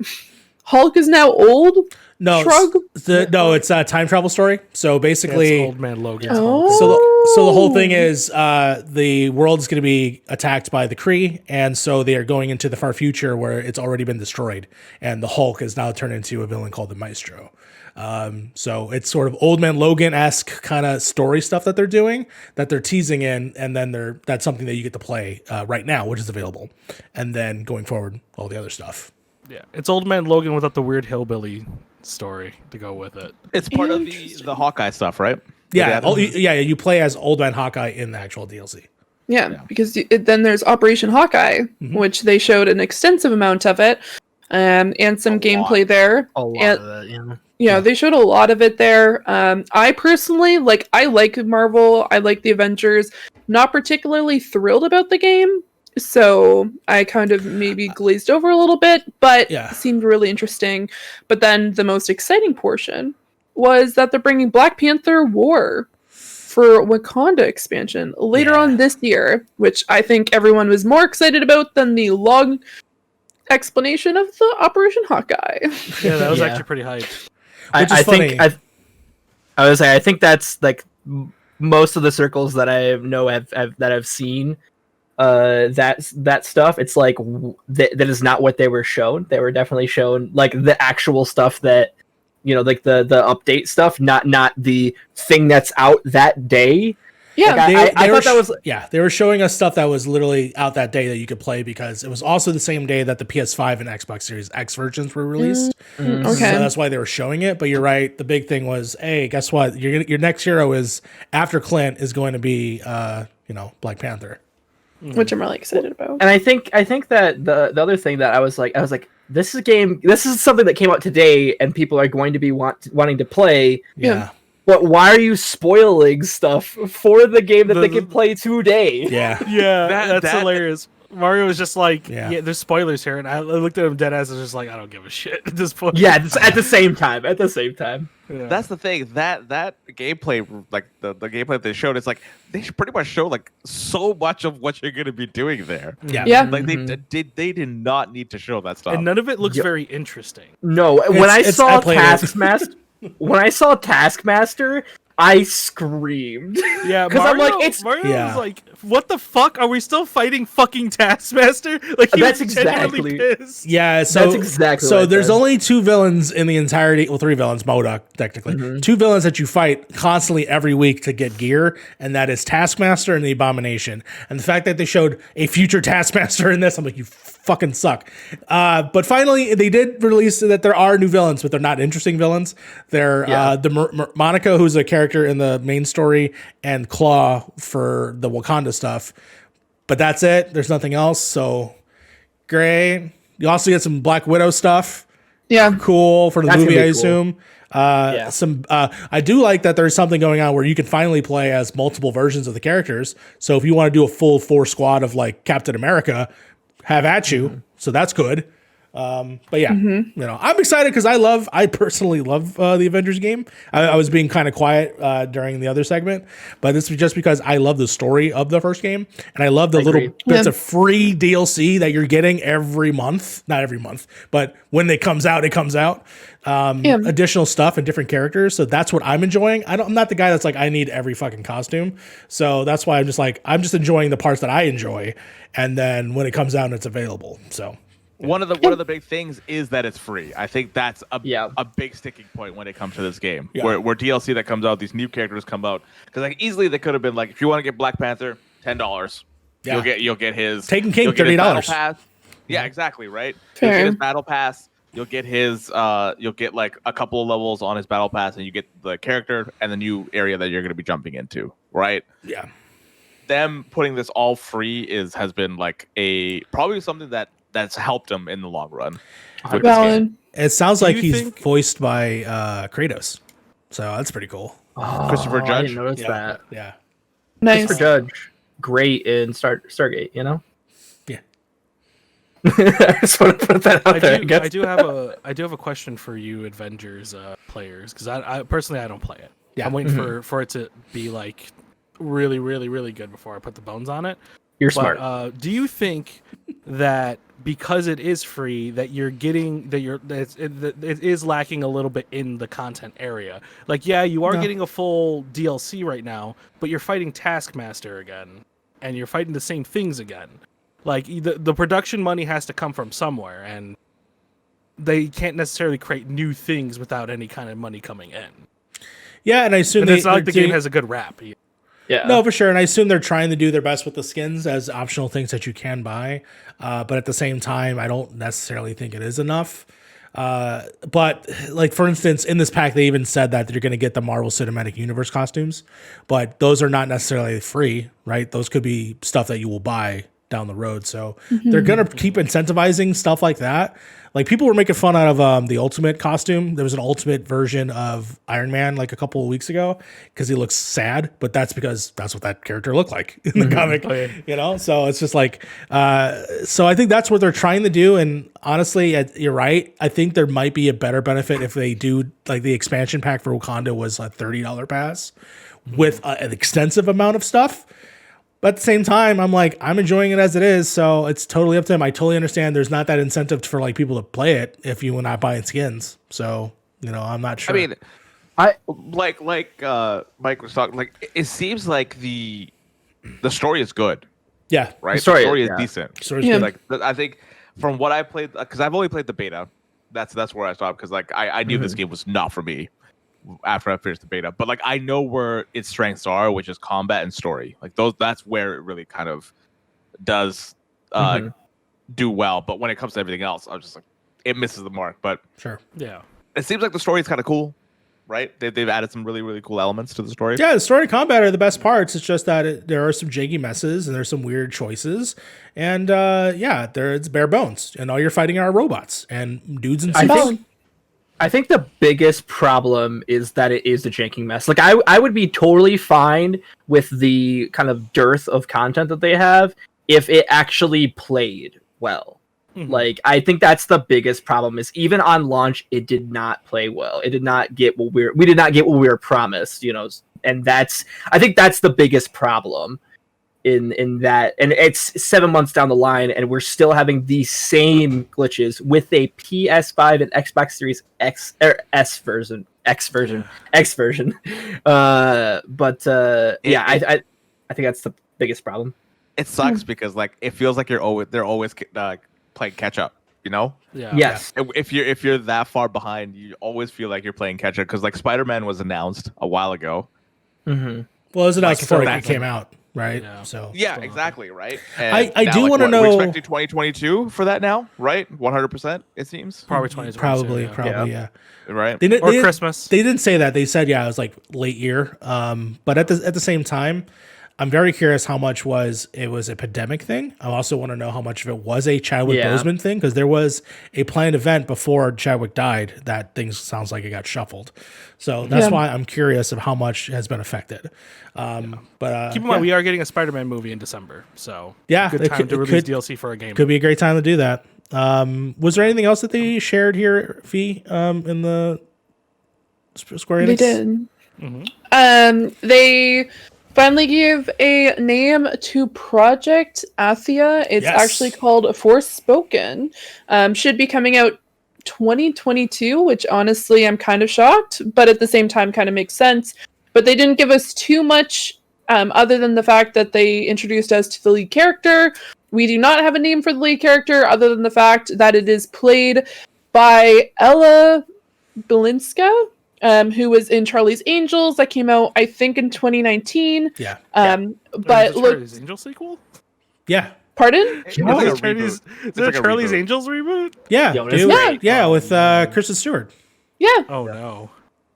Hulk is now old. No, Shrug? it's a time travel story. So basically, That's Old Man Logan. so the whole thing is the world is going to be attacked by the Kree, and so they are going into the far future where it's already been destroyed, and the Hulk is now turned into a villain called the Maestro. So it's sort of Old Man Logan-esque kind of story stuff that they're doing, that they're teasing in, and then that's something that you get to play right now, which is available, and then going forward, all the other stuff. Yeah, it's Old Man Logan without the weird hillbilly story to go with it. It's part of the Hawkeye stuff, right? Yeah, you play as Old Man Hawkeye in the actual DLC. Yeah, because then there's Operation Hawkeye, which they showed an extensive amount of it, and some gameplay there. A lot of it, yeah. Yeah, they showed a lot of it there. I personally, I like Marvel, I like the Avengers, not particularly thrilled about the game, so I kind of maybe glazed over a little bit, but it seemed really interesting. But then the most exciting portion was that they're bringing Black Panther War for Wakanda expansion later on this year, which I think everyone was more excited about than the long explanation of the Operation Hawkeye. Yeah, that was actually pretty hyped. I think that's like most of the circles that I know that I've seen that stuff, it's like that is not what they were shown. They were definitely shown like the actual stuff that, you know, like the update stuff, not the thing that's out that day. Yeah, Like, I thought that was they were showing us stuff that was literally out that day that you could play, because it was also the same day that the PS5 and Xbox Series X versions were released. Okay. So that's why they were showing it. But you're right. The big thing was, hey, guess what? Your next hero is, after Clint, is going to be Black Panther. which I'm really excited about. And I think that the other thing that I was like, this is something that came out today, and people are going to be wanting to play. Yeah. But why are you spoiling stuff for the game that they can play today? Yeah. Yeah, that's hilarious. Mario was just like, Yeah. there's spoilers here, and I looked at him dead ass and was just like, I don't give a shit at this point. Yeah, at the same time. Yeah. That's the thing. That gameplay, like the gameplay that they showed, it's like they should pretty much show like so much of what you're gonna be doing there. Yeah. Yeah. Like they did not need to show that stuff. and none of it looks very interesting. No, when I saw played it. Taskmaster, I screamed. Yeah, 'Cause I'm Mario, like, Mario Yeah. was like, what the fuck? Are we still fighting fucking Taskmaster? Like, he That's was genuinely exactly- pissed. Yeah, so That's exactly so. what I There's said. only two villains in the entirety. Well, three villains, MODOK technically. Two villains that you fight constantly every week to get gear, and that is Taskmaster and the Abomination. And the fact that they showed a future Taskmaster in this, I'm like, you fucking suck. But finally, they did release that there are new villains, but they're not interesting villains. They're Monica, who's a character in the main story, and Claw for the Wakanda stuff. But that's it. There's nothing else. So great. You also get some Black Widow stuff. Yeah. Cool for the That's movie, gonna I be cool. assume. I do like that there's something going on where you can finally play as multiple versions of the characters. So if you want to do a full 4 squad of like Captain America, have at you. So that's good. But yeah, I'm excited because I personally love the Avengers game. I was being kind of quiet during the other segment, but this is just because I love the story of the first game, and I love the little bits of free DLC that you're getting every month. Not every month, but when it comes out, it comes out. Additional stuff and different characters. So that's what I'm enjoying. I'm not the guy that's like, I need every fucking costume. So that's why I'm just enjoying the parts that I enjoy. And then when it comes out, it's available. So. One of the big things is that it's free. I think that's a big sticking point when it comes to this game. Yeah. Where DLC that comes out, these new characters come out, because like easily they could have been like, if you want to get Black Panther, $10. Yeah. You'll get his Taken King, you'll get his battle $30. pass. Yeah, exactly, right. Fair. You'll get his battle pass. You'll get his you'll get like a couple of levels on his battle pass, and you get the character and the new area that you're going to be jumping into, right? Yeah. Them putting this all free has been like probably something that's helped him in the long run. with this game. Balan. It sounds like you he's think- voiced by Kratos. So that's pretty cool. Christopher I Judge? didn't notice that. Yeah. Nice. Christopher Judge, great in Stargate. You know. Yeah. I just want to put that out there. I guess. I do have a question for you, Avengers players, because I personally I don't play it. Yeah. I'm waiting for it to be like really, really, really good before I put the bones on it. You're But, smart. do you think that because it is free, that it is lacking a little bit in the content area? Like, yeah, you are getting a full DLC right now, but you're fighting Taskmaster again, and you're fighting the same things again. Like, the production money has to come from somewhere, and they can't necessarily create new things without any kind of money coming in. Yeah, and I assume And it's not like the game has a good rap. Yeah. No, for sure. And I assume they're trying to do their best with the skins as optional things that you can buy. But at the same time, I don't necessarily think it is enough. But like, for instance, in this pack, they even said that you're going to get the Marvel Cinematic Universe costumes, but those are not necessarily free, right? Those could be stuff that you will buy down the road. So they're going to keep incentivizing stuff like that. Like, people were making fun out of the Ultimate costume. There was an Ultimate version of Iron Man like a couple of weeks ago because he looks sad, but that's because that's what that character looked like in the comic, you know? So it's just like, so I think that's what they're trying to do. And honestly, you're right. I think there might be a better benefit if they do, like, the expansion pack for Wakanda was a $30 pass with an extensive amount of stuff. But at the same time, I'm like, I'm enjoying it as it is, so it's totally up to him. I totally understand there's not that incentive for like people to play it if you are not buying skins. So, I'm not sure. I mean, Mike was talking. Like it seems like the story is good, Yeah. right? The story is is decent. Story's Yeah. good. Like I think from what I played, because I've only played the beta. That's where I stopped because like I knew this game was not for me after I finished the beta. But like I know where its strengths are, which is combat and story. Like that's where it really kind of does do well. But when it comes to everything else, I was just like, it misses the mark. But Sure. Yeah. it seems like the story is kind of cool, right? They've added some really, really cool elements to the story. Yeah, the story and combat are the best parts. It's just that there are some janky messes and there's some weird choices. And it's bare bones. And all you're fighting are robots and dudes in suits. I think the biggest problem is that it is a janking mess. Like I would be totally fine with the kind of dearth of content that they have if it actually played well. Like I think that's the biggest problem is even on launch it did not play well. It did not get what we did not get what we were promised, you know. And I think that's the biggest problem in that, and it's 7 months down the line and we're still having these same glitches with a PS5 and Xbox Series X version. I think that's the biggest problem. It sucks because like it feels like they're always playing catch up, you know? Yeah. Yes. If you're that far behind, you always feel like you're playing catch up because like Spider-Man was announced a while ago. Well, it was announced Like, before so it came out, right? Yeah. So Yeah, Still exactly, right? I now, do like, wanna what, know- we're expecting 2022 for that now, right? 100%, it seems. Probably 2022. probably, yeah. yeah. Right? They Or didn't- Christmas. They didn't say that. They said, yeah, it was like late year. But at the same time, I'm very curious how much it was a pandemic thing. I also want to know how much of it was a Chadwick Boseman thing, because there was a planned event before Chadwick died that things sounds like it got shuffled. So that's why I'm curious of how much has been affected. But Keep in mind, we are getting a Spider-Man movie in December, so Yeah, good it time could- to it release could- DLC for a game. could be a great time to do that. Was there anything else that they shared here, Fee, in the Square Enix? They did. They finally gave a name to Project Athia. It's Yes. actually called Forspoken. Should be coming out 2022, which honestly I'm kind of shocked, but at the same time kind of makes sense. But they didn't give us too much other than the fact that they introduced us to the lead character. We do not have a name for the lead character other than the fact that it is played by Ella Balinska, who was in Charlie's Angels that came out, I think, in 2019. Yeah. But is it look, Charlie's Angels sequel? Yeah. pardon? It's like a Is Charlie's, reboot. is it like a Charlie's reboot. Angels reboot? Yeah. Yo, dude. it's great. Yeah, with Kristen Stewart. Yeah. Oh no.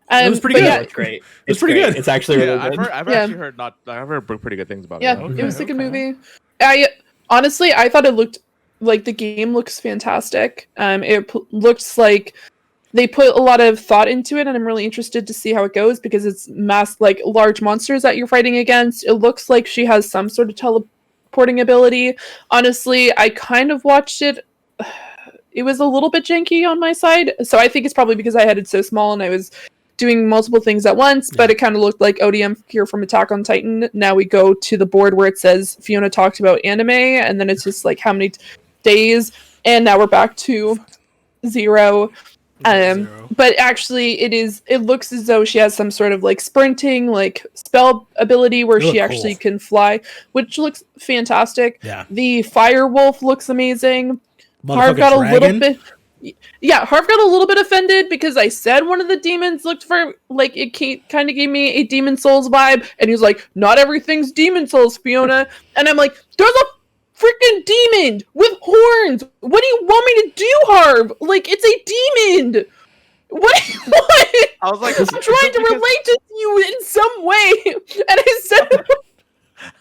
It was pretty but good. yeah, It's great. It's pretty great. good. It's actually really Yeah, good. I've Yeah. actually heard I've heard pretty good things about Yeah, it. it was a good Okay. movie. I honestly, I thought it looked like the game looks fantastic. Looks like they put a lot of thought into it, and I'm really interested to see how it goes because it's like large monsters that you're fighting against. It looks like she has some sort of teleporting ability. Honestly, I kind of watched it. It was a little bit janky on my side, so I think it's probably because I had it so small and I was doing multiple things at once, but it kind of looked like ODM here from Attack on Titan. Now we go to the board where it says Fiona talked about anime, and then it's just like how many days, and now we're back to 0. Zero. But actually it looks as though she has some sort of like sprinting like spell ability where They she look actually cool. can fly, which looks fantastic. Yeah. The fire wolf looks amazing. Harv Motherfucking got a dragon. little bit. Yeah, Harv got a little bit offended because I said one of the demons looked for like it kind of gave me a Demon Souls vibe, and he was like, "Not everything's Demon Souls, Fiona." And I'm like, "There's a freaking demon with horns. What do you want me to do, Harv? Like, it's a demon. What? What? I was like, I'm trying to relate to you in some way." And I said,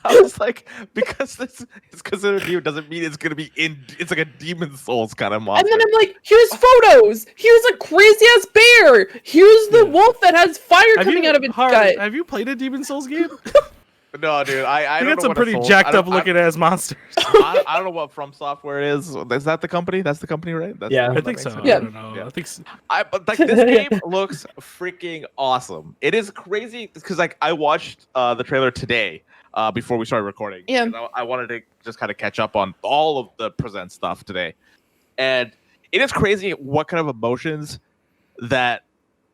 I was like, because this is considered new doesn't mean it's gonna be it's like a Demon Souls kind of monster. and then I'm like, here's photos. Here's a crazy ass bear. Here's the wolf that has fire coming out of its Harv, gut. have you played a Demon Souls game? No, dude, I We don't got know some what a pretty Souls- jacked I don't- up looking ass monsters. I don't know what From Software is. Is that the company? That's the company, right? That's Yeah. the one I that think makes so. it. Yeah. I don't know. Yeah. I think But like this game looks freaking awesome. It is crazy because like I watched the trailer today before we started recording. Yeah. because I wanted to just kind of catch up on all of the present stuff today, and it is crazy what kind of emotions that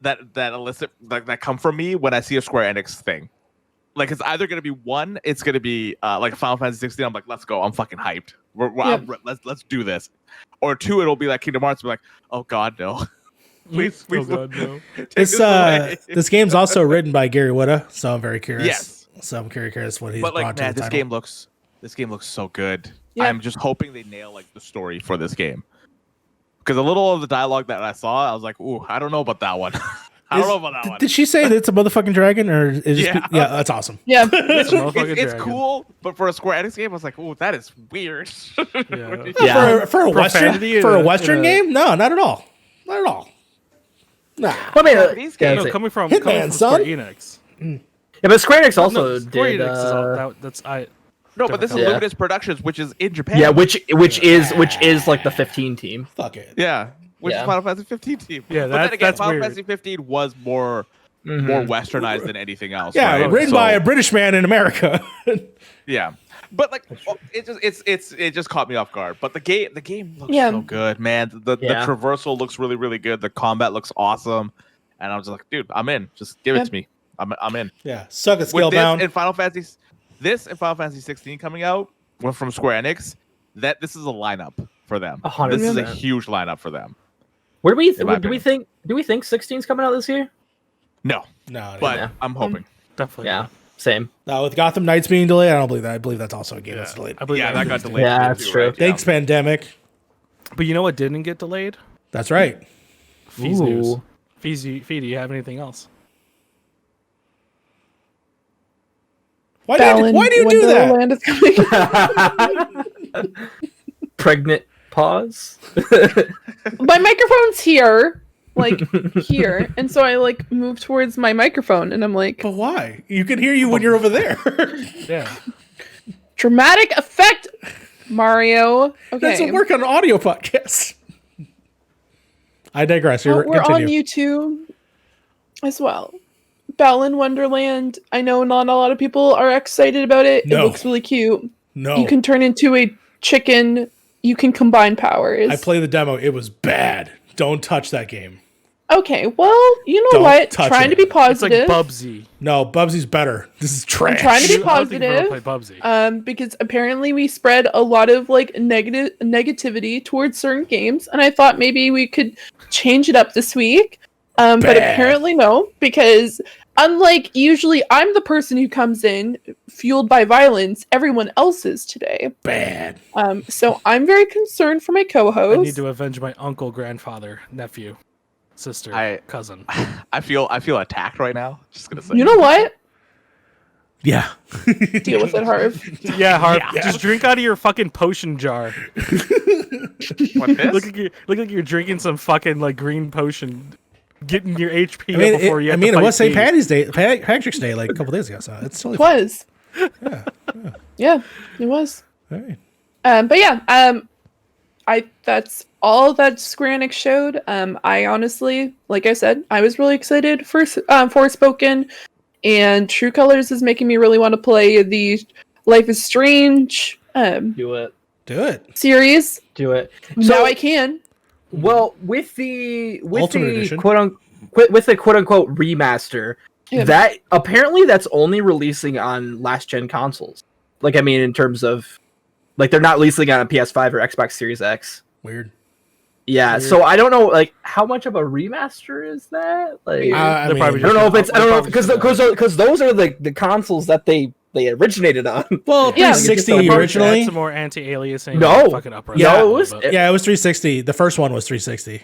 that elicit that come from me when I see a Square Enix thing. Like it's either gonna be one, it's gonna be like Final Fantasy 16. I'm like, let's go, I'm fucking hyped. Let's do this. Or two, it'll be like Kingdom Hearts. Be like, oh god, no. Please, Oh god, no. This game's also written by Gary Whitta, so I'm very curious. Yes. So I'm curious what he's But brought like, to man, the this title. game looks so good. Yeah. I'm just hoping they nail like the story for this game. Because a little of the dialogue that I saw, I was like, ooh, I don't know about that one. I don't know about that one. Did she say that it's a motherfucking dragon, or is it Yeah. yeah, that's awesome. Yeah. It's cool, but for a Square Enix game, I was like, ooh, that is weird. Yeah. Yeah. For a Profanity Western game, no, not at all, not at all. Nah. I mean, These yeah, games- No, coming from Hitman, Square son. Enix. yeah, but Square Enix also No, Square did. Enix is all, that's I. No, but this is Yeah. Luminous Productions, which is in Japan. Yeah, which is like the 15 team. Fuck it. Yeah, which Yeah. is Final Fantasy 15 team. Yeah, but then again, that's Final weird. Fantasy 15 was more westernized than anything else. Yeah, right? written So- by a British man in America. Yeah, but like it just caught me off guard. But the game looks Yeah. so good, man. The traversal looks really really good. The combat looks awesome, and I was just like, dude, I'm in. Just give it to me. I'm in. Yeah, suck it, With Scalebound. this and Final Fantasy 16 coming out from Square Enix, this is a lineup for them. 100%. This is a huge lineup for them. Where do we In my do we think 16's coming out this year? No, No, but Yeah. I'm hoping. Definitely. Yeah, same. with Gotham Knights being delayed, I don't believe that. I believe that's also a game that's delayed. I believe Yeah, that got is delayed. Yeah, too, that's true. right? Thanks, pandemic. But you know what didn't get delayed? That's right. Fee's news. Ooh. Fee, do you have anything else? Why Balan do you do that? Wonderland is coming. Pregnant pause. My microphone's here, like here, and so I like move towards my microphone, and I'm like, But why? You can hear you when you're over there. Yeah. dramatic effect, Mario. Okay, Doesn't work on an audio podcast. I digress. We're on Continue. YouTube as well. Balan Wonderland. I know not a lot of people are excited about it. No. It looks really cute. No, You can turn into a chicken. You can combine powers. I played the demo. It was bad. Don't touch that game. Okay, well, you know Don't what? touch Trying it. to be It's like positive. Bubsy. No, Bubsy's better. This is trash. trying to be I don't think you've ever positive. played Bubsy. Because apparently we spread a lot of like negativity towards certain games, and I thought maybe we could change it up this week. But Bad. apparently no, because unlike usually I'm the person who comes in fueled by violence, everyone else is today. Bad. So I'm very concerned for my I need co-host. to avenge my uncle, grandfather, nephew, sister, cousin. I feel attacked right now. Just gonna say. You know what? Yeah. Deal with it, Harv. Yeah, Harv, just drink out of your fucking potion jar. What, this? Look like you're drinking some fucking like green potion, getting your HP up before you. I have mean, to it was fight St. Pete. Patty's Day, Patrick's Day, like a couple days ago. So it's totally It was. Yeah, it was. fine. But yeah, that's all that Square Enix showed. I honestly, like I said, I was really excited for Forspoken, and True Colors is making me really want to play the Life is Strange Do it. Do it. series. Do it. Now I can. Well, with the Ultimate Edition. quote unquote remaster, Yeah. that apparently that's only releasing on last gen consoles. Like, I mean, in terms of like they're not releasing on a PS5 or Xbox Series X. Weird. Yeah, Weird. so I don't know, like, how much of a remaster is that? Like, I They're mean, probably I don't know if it's They're I don't know probably because those are the consoles that they originated on. well, Yeah. 360 They're probably originally. Add some more anti-aliasing. No. and fucking upper No, level, it was- but- Yeah, it was 360. The first one was 360.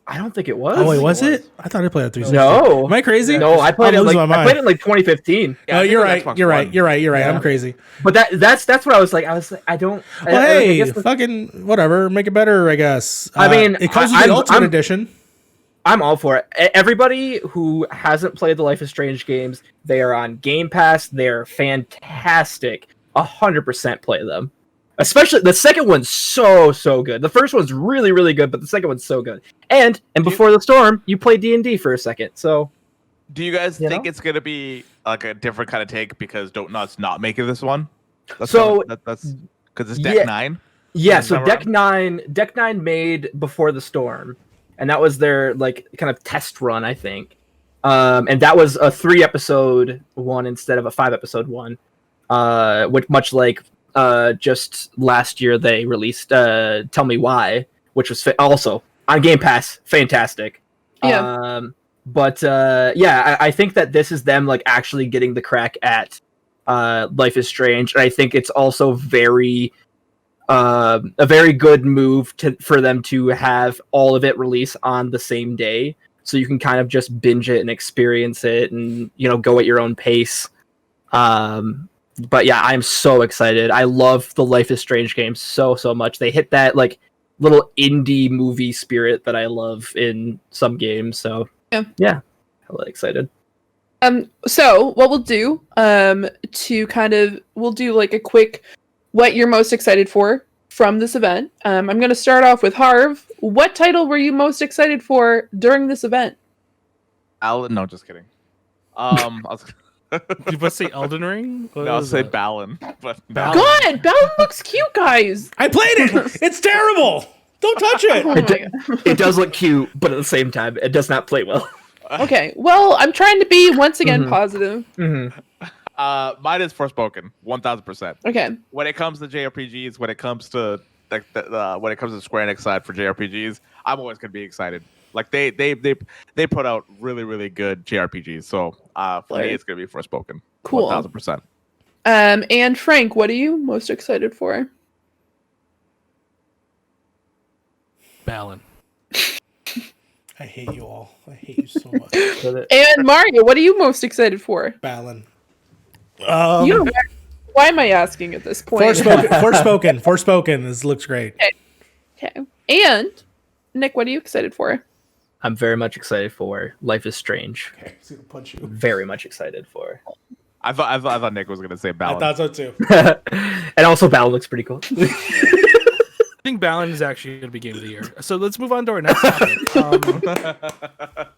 I don't think it was. Oh wait, was it? I thought I played it 360. No. Am I crazy? No, I played I'm it losing like my I mind. played it in like 2015. Yeah, I No, think you're it was right. Xbox You're right. One. You're right. You're right. Yeah. I'm crazy. But that's what I was like. I don't. Well, I hey, guess the- fucking whatever. Make it better, I guess. I mean, it comes with I'm- the Ultimate I'm- Edition. I'm all for it. Everybody who hasn't played the Life is Strange games, they are on Game Pass. They're fantastic. 100% play them. Especially the second one's so good. The first one's really good, but the second one's so good. And before the storm, you play D&D for a second. So Do you guys You think know? it's gonna be like a different kind of take because Don't Nuts not making this one? That's So- that's because it's Deck Yeah. 9. yeah, Is so that Deck 9 made Before the Storm. and that was their like kind of test run, I think. And that was a 3-episode one instead of a 5-episode one, which much like just last year they released Tell Me Why, which was also on Game Pass, fantastic. Yeah. I think that this is them like actually getting the crack at Life is Strange, and I think it's also a very good move for them to have all of it release on the same day, so you can kind of just binge it and experience it, and go at your own pace. But yeah, I'm so excited. I love the Life is Strange games so much. They hit that like little indie movie spirit that I love in some games. So yeah, hella excited. So what we'll do, we'll do like a quick what you're most excited for from this event. I'm going to start off with Harv. What title were you most excited for during this event? No, just kidding. I was Did you say Elden Ring? no, I'll say Balan. But Balan. Good! Balan looks cute, guys! I played it. It's terrible. Don't touch it. Oh my God. It does look cute, but at the same time, it does not play well. Okay, well, I'm trying to be, once again, positive. Mm-hmm. Mine is Forspoken, 1000%. Okay. When it comes to JRPGs, when it comes to when it comes to the Square Enix side for JRPGs, I'm always gonna be excited. Like they put out really good JRPGs. So for me, it's gonna be Forspoken. Cool. 1000%. And Frank, what are you most excited for? Balan. I hate you all. I hate you so much. And Mario, what are you most excited for? Balan. Why am I asking at this point? Forspoken. This looks great. Okay. And Nick, what are you excited for? I'm very much excited for Life is Strange. Okay, he's gonna punch you. Very much excited for. I thought Nick was gonna say Balan. I thought so too. And also Balan looks pretty cool. I think Balan is actually going to be Game of the Year. So let's move on to our next topic.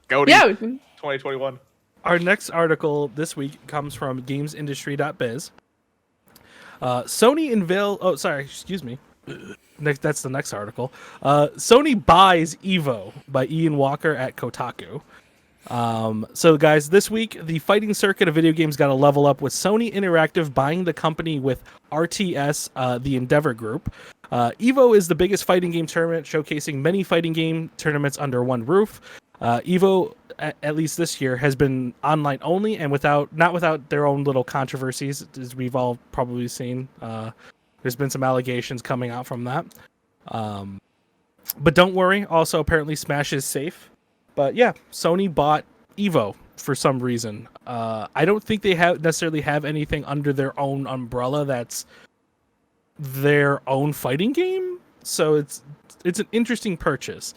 Go to 2021. Our next article this week comes from gamesindustry.biz. Sony unveil. Oh, sorry. Excuse me. That's the next article. Sony buys Evo by Ian Walker at Kotaku. So guys, this week the fighting circuit of video games got a level up with Sony Interactive buying the company with RTS, the Endeavor Group. Evo is the biggest fighting game tournament, showcasing many fighting game tournaments under one roof. Evo, at least this year, has been online only and not without their own little controversies, as we've all probably seen. There's been some allegations coming out from that. But don't worry. Also, apparently Smash is safe. But yeah, Sony bought Evo for some reason. I don't think they necessarily have anything under their own umbrella that's their own fighting game. So it's an interesting purchase.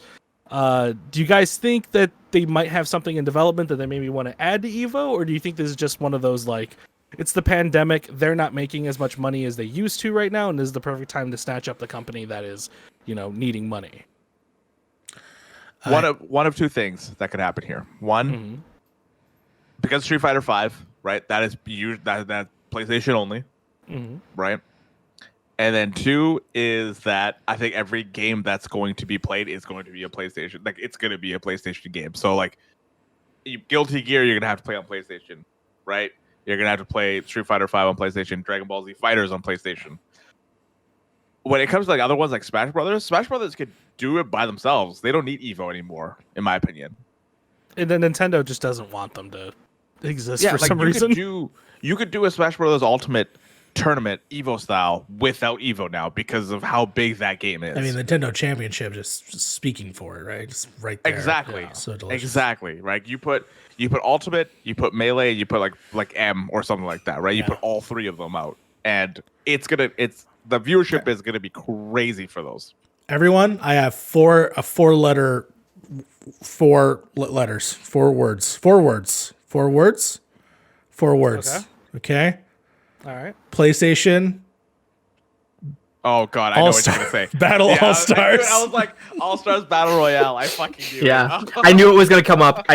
Do you guys think that they might have something in development that they maybe want to add to Evo? Or do you think this is just one of those, like, it's the pandemic, they're not making as much money as they used to right now, and this is the perfect time to snatch up the company that is, needing money? One of two things that could happen here. One, because Street Fighter V, right? That is that PlayStation only, right? And then two is that I think every game that's going to be played is going to be a PlayStation. Like, it's going to be a PlayStation game. So, like, Guilty Gear, you're going to have to play on PlayStation, right? You're going to have to play Street Fighter V on PlayStation, Dragon Ball Z Fighters on PlayStation. When it comes to like other ones like Smash Brothers could do it by themselves. They don't need Evo anymore, in my opinion. And then Nintendo just doesn't want them to exist for like some reason. You could do a Smash Brothers Ultimate tournament Evo style without Evo now because of how big that game is. I mean, Nintendo Championship just speaking for it, right? Just right there. Exactly. Yeah, so delicious. Exactly. Right. You put Ultimate, you put Melee, you put like M or something like that, right? You put all three of them out, and the viewership is gonna be crazy for those. Everyone, I have four words. Okay. All right. PlayStation. Oh God, I know what you're gonna say. Battle All Stars. I was like, All Stars Battle Royale. I fucking knew. Yeah, I knew it was gonna come up.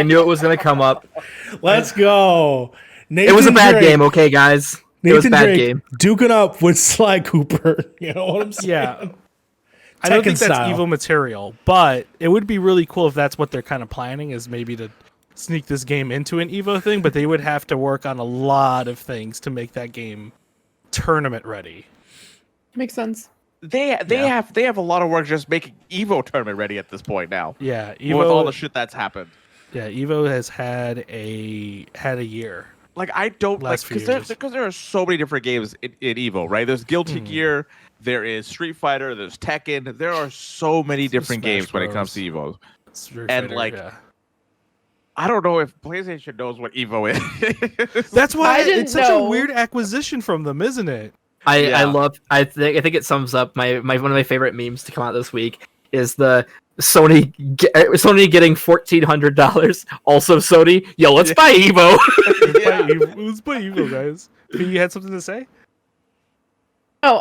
Let's go. It was a bad game, okay, guys. It was a bad game. Duking up with Sly Cooper. You know what I'm saying? Yeah. I don't Tekken think that's style. Evo material, but it would be really cool if that's what they're kind of planning, is maybe to sneak this game into an Evo thing, but they would have to work on a lot of things to make that game tournament ready. Makes sense. They have a lot of work just making Evo tournament ready at this point now. Yeah, Evo, With all the shit that's happened. Yeah, Evo has had a year. Like I don't like Last few years. because there are so many different games in Evo, right? There's Guilty Gear, there is Street Fighter, there's Tekken. There are so many different Smash games when it comes Bros. to Evo. Street And, Fighter, like, yeah. I don't know if PlayStation knows what Evo is. That's why I didn't it's such know. a weird acquisition from them, isn't it? Yeah. I think it sums up my one of my favorite memes to come out this week is the Sony getting $1,400. Also Sony, yo, let's buy Evo. Let's play Evo, guys. You had something to say? Oh,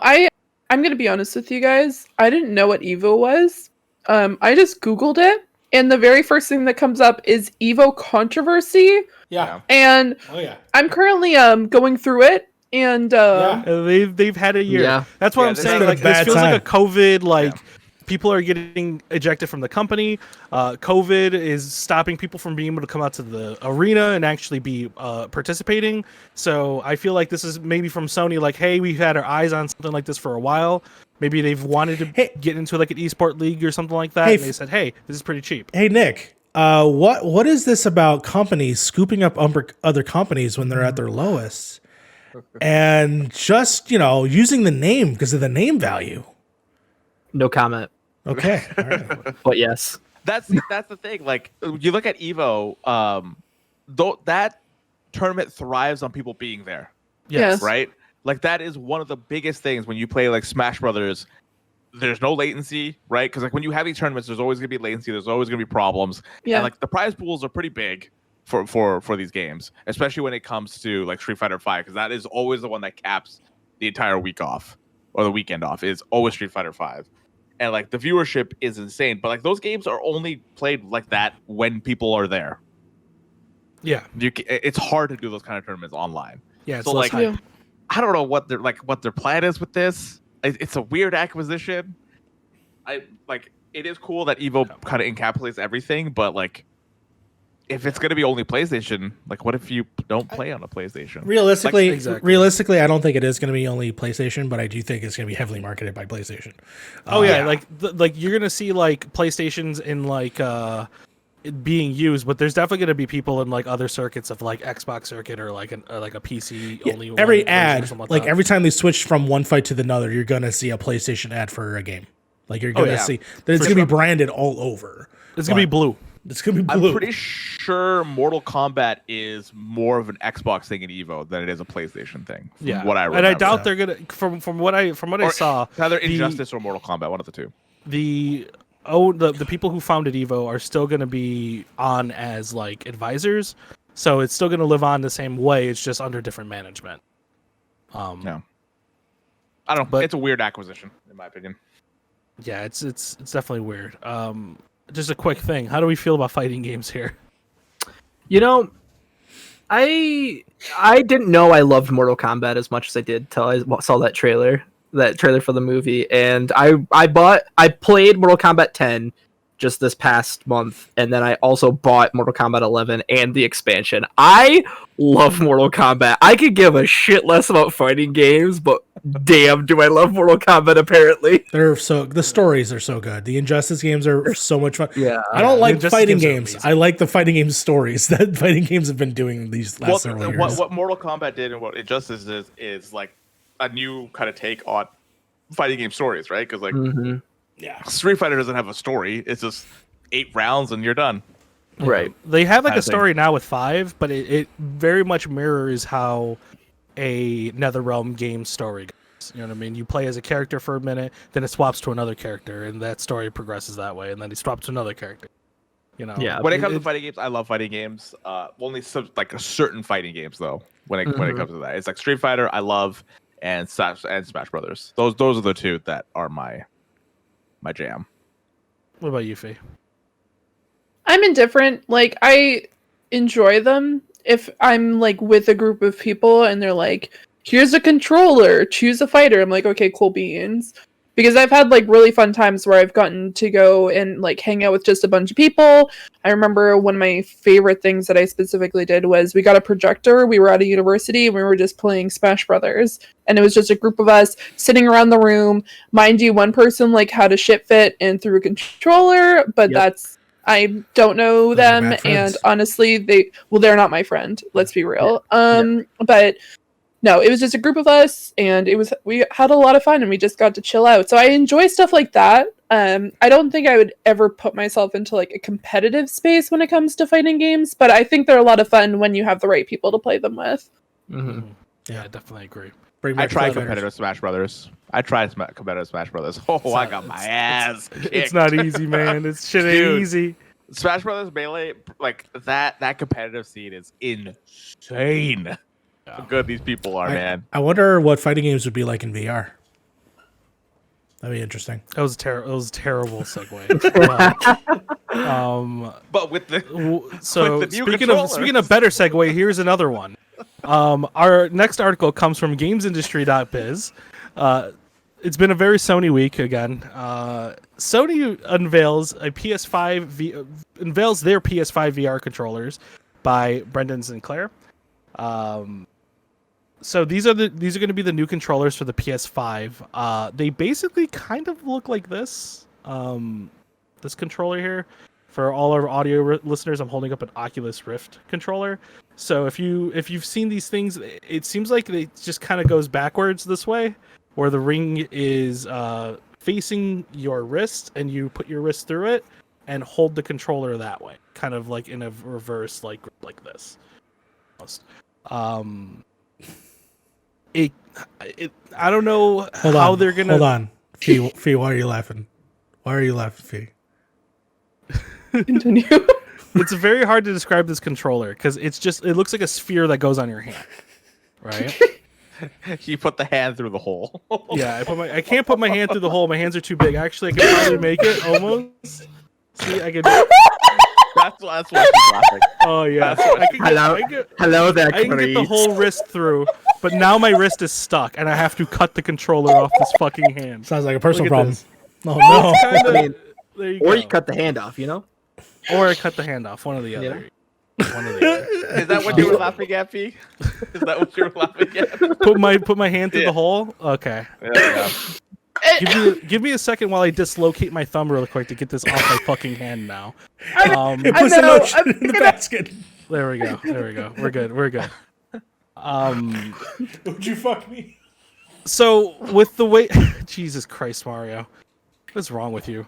I'm gonna be honest with you guys. I didn't know what Evo was. I just Googled it, and the very first thing that comes up is Evo controversy. Yeah. And Oh yeah. I'm currently going through it, and Yeah. They've had a year. Yeah. That's what Yeah, I'm this saying. has been a Like this bad feels like a COVID. Like Yeah. people are getting ejected from the company. COVID is stopping people from being able to come out to the arena and actually be participating. So I feel like this is maybe from Sony. Like, hey, we've had our eyes on something like this for a while. Maybe they've wanted to Hey. get into like an esport league or something like that, Hey, and they said, "Hey, this is pretty cheap." Hey Nick, what is this about companies scooping up other companies when they're at their lowest, and just using the name because of the name value? No comment. Okay, all right. But yes. That's the thing. Like you look at Evo, though that tournament thrives on people being there, Yes. right? Like that is one of the biggest things when you play like Smash Brothers. There's no latency, right? Because like when you have these tournaments, there's always gonna be latency. There's always gonna be problems. Yeah. And like the prize pools are pretty big for these games, especially when it comes to like Street Fighter 5, because that is always the one that caps the entire week off or the weekend off. Is always Street Fighter 5. And like the viewership is insane, but like those games are only played like that when people are there. Yeah, It's hard to do those kind of tournaments online. yeah. It's So, less like, hype. Yeah. I don't know what their plan is with this. It's a weird acquisition. It is cool that Evo kind of encapsulates everything, but like if it's gonna be only PlayStation, like what if you don't play on a PlayStation? Realistically, Exactly. I don't think it is going to be only PlayStation, but I do think it's going to be heavily marketed by PlayStation. Oh yeah, Yeah. like you're gonna see like PlayStations in like it being used, but there's definitely gonna be people in like other circuits of like Xbox circuit or like a PC only. Every one version or ad, something like that. every time they switch from one fight to another, you're going to see a PlayStation ad for a game. Like you're going to yeah. see that it's For going to sure. be branded all over. It's gonna be blue. It's going to be I'm blue. pretty sure Mortal Kombat is more of an Xbox thing in Evo than it is a PlayStation thing. From Yeah, what I remember. and I doubt they're gonna from what I Or saw. it's either the- Injustice or Mortal Kombat, one of the two. the people who founded Evo are still going to be on as like advisors, so it's still going to live on the same way. It's just under different management. Yeah. I don't know, But- it's a weird acquisition in my opinion. Yeah, it's definitely weird. Just a quick thing. How do we feel about fighting games here? You know, I didn't know I loved Mortal Kombat as much as I did till I saw that trailer for the movie, and I played Mortal Kombat 10 just this past month, and then I also bought Mortal Kombat 11 and the expansion. I love Mortal Kombat. I could give a shit less about fighting games, but damn, do I love Mortal Kombat apparently. The stories are so good. The Injustice games are so much fun. Yeah. I don't like Injustice fighting games are games. amazing. I like the fighting game stories that fighting games have been doing these last Well, several years. what Mortal Kombat did and what Injustice is like a new kind of take on fighting game stories, right? Because like Mm-hmm. Yeah. Street Fighter doesn't have a story; it's just 8 rounds and you're done. Right. They have like Kinda a story now with 5, but it very much mirrors how a NetherRealm game story goes. You know what I mean? You play as a character for a minute, then it swaps to another character, and that story progresses that way, and then he swaps to another character. You know? Yeah. When it comes to fighting games, I love fighting games. Only some like a certain fighting games though. When it comes to that, it's like Street Fighter, I love, and Smash Brothers. Those are the two that are my jam. What about you, Fee? I'm indifferent. Like, I enjoy them if I'm like with a group of people and they're like, here's a controller, choose a fighter. I'm like, okay, cool beans. because I've had like really fun times where I've gotten to go and like hang out with just a bunch of people. I remember one of my favorite things that I specifically did was we got a projector. We were at a university and we were just playing Smash Brothers, and it was just a group of us sitting around the room. Mind you, one person like had a shit fit and threw a controller, but that's I don't know Those are them, bad friends. and honestly, they're not my friend. Let's be real. But no, it was just a group of us, and we had a lot of fun, and we just got to chill out. So I enjoy stuff like that. I don't think I would ever put myself into like a competitive space when it comes to fighting games, but I think they're a lot of fun when you have the right people to play them with. Mm-hmm. Yeah, I definitely agree. Bring I back tried Fighters. competitive Smash Brothers. Competitive Smash Brothers. Oh, I got my ass kicked. It's not easy, man. It's shit ain't Dude. easy. Smash Brothers Melee, like that competitive scene is insane. How good these people are, man. I wonder what fighting games would be like in VR. That'd be interesting. That was terrible. It was a terrible segue. But with the So with the new speaking controllers. of better segue, here's another one. Our next article comes from GamesIndustry.biz. It's been a very Sony week again. Sony unveils their PS5 VR controllers by Brendan Sinclair. So these are going to be the new controllers for the PS5. They basically kind of look like this. This controller here. For all our audio listeners, I'm holding up an Oculus Rift controller. So if you've seen these things, it seems like it just kind of goes backwards this way, where the ring is facing your wrist, and you put your wrist through it and hold the controller that way, kind of like in a reverse, like this. I don't know how they're gonna. Hold on, Fee. Why are you laughing? Why are you laughing, Fee? Continue. It's very hard to describe this controller because it looks like a sphere that goes on your hand, right? You put the hand through the hole. Yeah, I can't put my hand through the hole. My hands are too big. Actually, I can probably make it almost. See, I can. That's why she's laughing. Oh yeah, That's what- I can Hello there, I can get the Clarice. whole wrist through, but now my wrist is stuck, and I have to cut the controller off this fucking hand. Sounds like a personal Look at problem. this. Oh no! Kinda- I mean, there you or go. you cut the hand off, you know? Or I cut the hand off. One or the other. One or the other. Is that what you were laughing at, P? Is that what you were laughing at? Put my hand through Yeah. the hole. Okay. Yeah. Give me a second while I dislocate my thumb real quick to get this off my fucking hand now. It puts the know, lotion I'm in the basket. There we go. We're good. Would you fuck me? So with the way, Jesus Christ, Mario, what's wrong with you?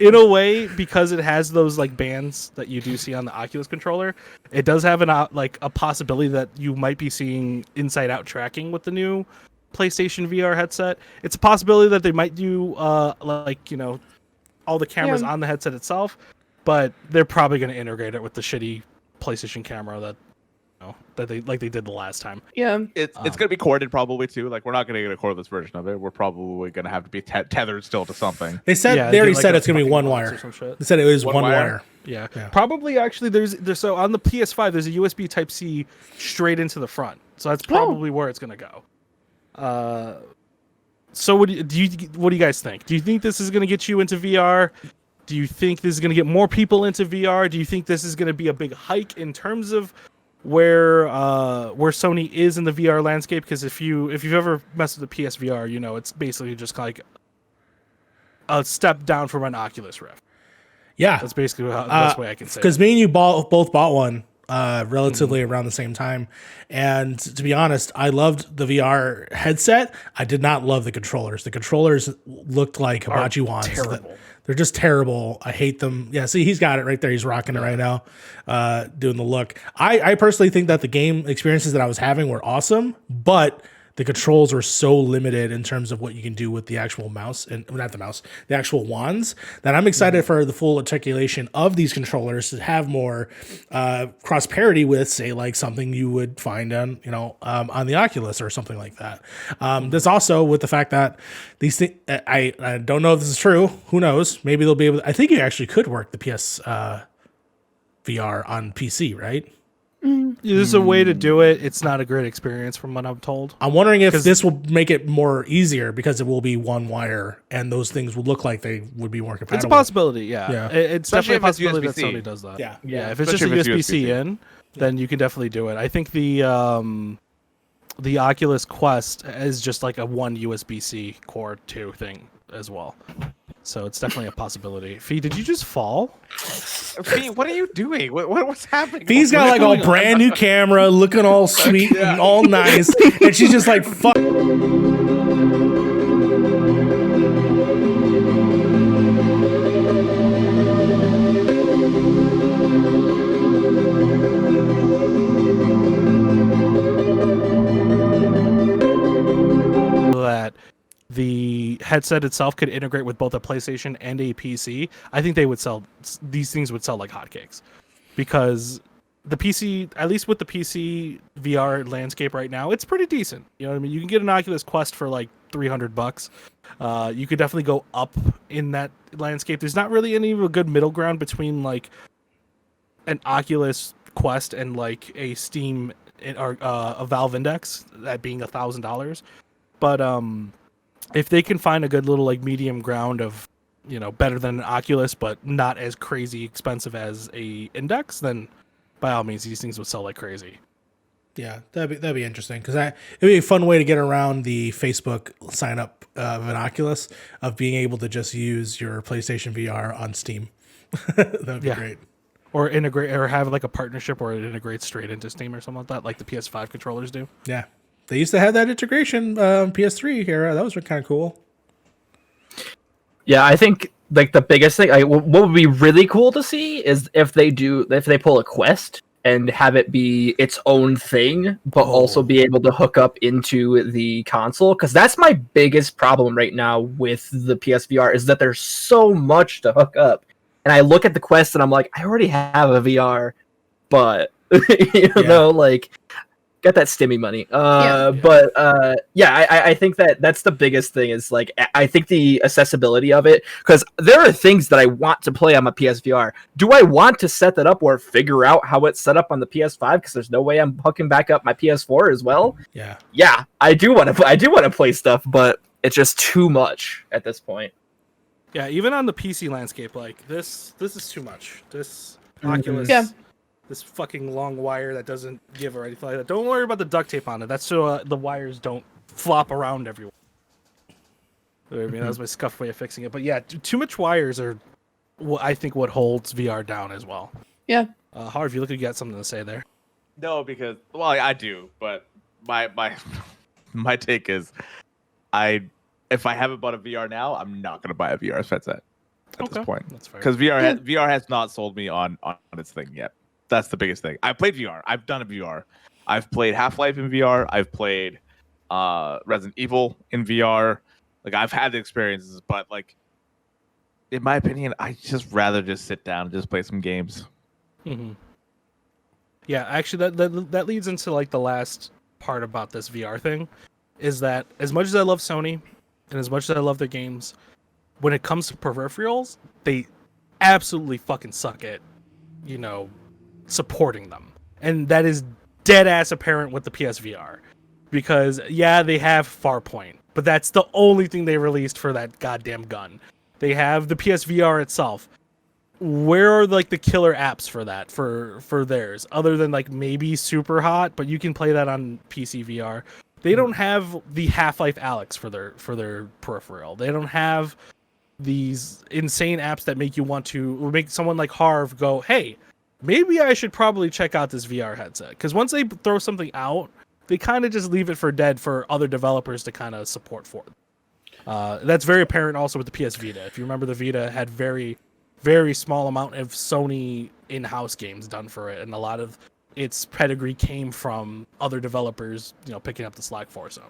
In a way, because it has those like bands that you do see on the Oculus controller, it does have a possibility that you might be seeing inside out tracking with the new PlayStation VR headset. It's a possibility that they might do all the cameras Yeah. on the headset itself, but they're probably going to integrate it with the shitty PlayStation camera that they did the last time. Yeah. It's gonna be corded probably too. Like we're not gonna get a cordless version of it. We're probably gonna have to be tethered still to something. They said Yeah, they already do, like, said a it's gonna be fucking one box wire. or some shit. They said it was One one wire? wire. Yeah. Yeah. Probably actually there's so on the PS5 there's a USB Type C straight into the front. So that's probably where it's gonna go. So what do you guys think? Do you think this is gonna get you into VR? Do you think this is gonna get more people into VR? Do you think this is gonna be a big hike in terms of where Sony is in the VR landscape? Because if you've ever messed with the PSVR, you know it's basically just like a step down from an Oculus Rift. Yeah, That's basically the best way I can say it. because me and you both bought one relatively around the same time, and to be honest, I loved the VR headset. I did not love the controllers. The controllers looked like hibachi wands. terrible. They're just terrible. I hate them. Yeah, see, he's got it right there. He's rocking it right now, doing the look. I personally think that the game experiences that I was having were awesome, but the controls were so limited in terms of what you can do with the actual mouse and the actual wands, that I'm excited for the full articulation of these controllers to have more cross parity with, say, like something you would find on the Oculus or something like that. There's also with the fact that these things, I don't know if this is true. Who knows? Maybe they'll be able. I think you actually could work the PS VR on PC, right? There's a way to do it. It's not a great experience from what I'm told. I'm wondering if this will make it more easier because it will be one wire and those things will look like they would be more compatible. It's a possibility, yeah. Yeah. It's Especially definitely a if it's possibility that USB-C. Sony does that. Yeah. If it's just a Especially if it's USB-C USB-C. in, then you can definitely do it. I think the Oculus Quest is just like a one USB-C Core 2 thing as well. So it's definitely a possibility. Fee, did you just fall? Fee, what are you doing? What's happening? Fee's got like a brand new camera, looking all sweet and all nice, and she's just like, fuck. That the headset itself could integrate with both a PlayStation and a PC. I think these things would sell like hotcakes, because the PC, at least with the PC VR landscape right now, it's pretty decent. You know what I mean? You can get an Oculus Quest for like $300. You could definitely go up in that landscape. There's not really any of a good middle ground between like an Oculus Quest and like a Steam or a Valve Index, that being $1,000. But if they can find a good little like medium ground of, you know, better than an Oculus but not as crazy expensive as a Index, then by all means these things would sell like crazy. Yeah, that'd be interesting because it'd be a fun way to get around the Facebook sign up of an Oculus, of being able to just use your PlayStation VR on Steam. That'd be great. Or integrate, or have like a partnership where it integrates straight into Steam or something like that, like the PS5 controllers do. Yeah, they used to have that integration PS3 era. That was kind of cool. Yeah, I think like the biggest thing, what would be really cool to see is if they pull a Quest and have it be its own thing, but also be able to hook up into the console. Because that's my biggest problem right now with the PSVR, is that there's so much to hook up. And I look at the Quest and I'm like, I already have a VR, but you know, like, got that stimmy money. But I think that's the biggest thing, is like, I think the accessibility of it, because there are things that I want to play on my PSVR. Do I want to set that up or figure out how it's set up on the PS5? Because there's no way I'm hooking back up my PS4 as well. Yeah, I do want to play stuff, but it's just too much at this point. Yeah, even on the PC landscape, like this is too much. This Oculus, this fucking long wire that doesn't give or anything like that. Don't worry about the duct tape on it. That's so the wires don't flop around everywhere. I mean, that was my scuffed way of fixing it. But yeah, too much wires are I think what holds VR down as well. Yeah. Harv, you look like you got something to say there. No, because I do, but my take is, if I haven't bought a VR now, I'm not gonna buy a VR headset at this point. That's fair. Because VR has not sold me on its thing yet. That's the biggest thing. I played VR. I've done a VR. I've played Half-Life in VR. I've played Resident Evil in VR. Like, I've had the experiences, but like, in my opinion, I just rather just sit down and just play some games. Mm-hmm. Yeah, actually, that leads into like the last part about this VR thing, is that as much as I love Sony and as much as I love their games, when it comes to peripherals, they absolutely fucking suck at, you know, supporting them. And that is dead ass apparent with the PSVR. Because, yeah, they have Farpoint, but that's the only thing they released for that goddamn gun. They have the PSVR itself. Where are like the killer apps for that, for theirs, other than like maybe Super Hot, but you can play that on PC VR. They don't have the Half-Life Alyx for their peripheral. They don't have these insane apps that make you want to, make someone like Harv go, hey, maybe I should probably check out this VR headset. Because once they throw something out, they kind of just leave it for dead for other developers to kind of support for. That's very apparent also with the PS Vita. If you remember, the Vita had very, very small amount of Sony in-house games done for it, and a lot of its pedigree came from other developers, you know, picking up the slack for Sony.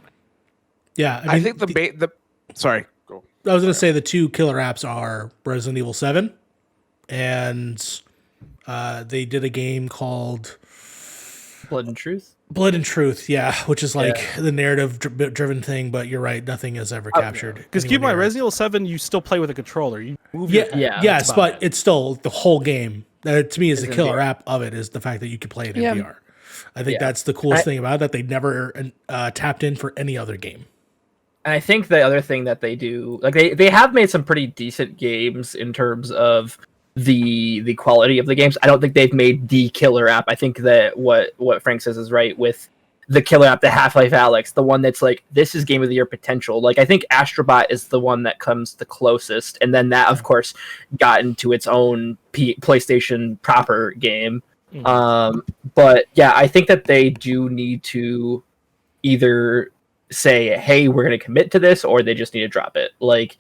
Yeah, I think the sorry, go. I was going to say the two killer apps are Resident Evil 7, and they did a game called Blood and Truth. Blood and Truth, yeah, which is like the narrative-driven thing, but you're right, nothing is ever captured. Because keep in mind, Resident Evil 7, you still play with a controller. You move yes, but it's still the whole game. That to me is the killer app of it, is the fact that you can play it in VR. I think that's the coolest thing about it, that they never tapped in for any other game. And I think the other thing that they do, like they have made some pretty decent games in terms of the quality of the games. I don't think they've made the killer app. I think that what Frank says is right with the killer app, the Half-Life Alyx, the one that's like, this is game of the year potential. Like, I think Astrobot is the one that comes the closest, and then that, of course, got into its own PlayStation proper game. But yeah, I think that they do need to either say, hey, we're going to commit to this, or they just need to drop it. Like,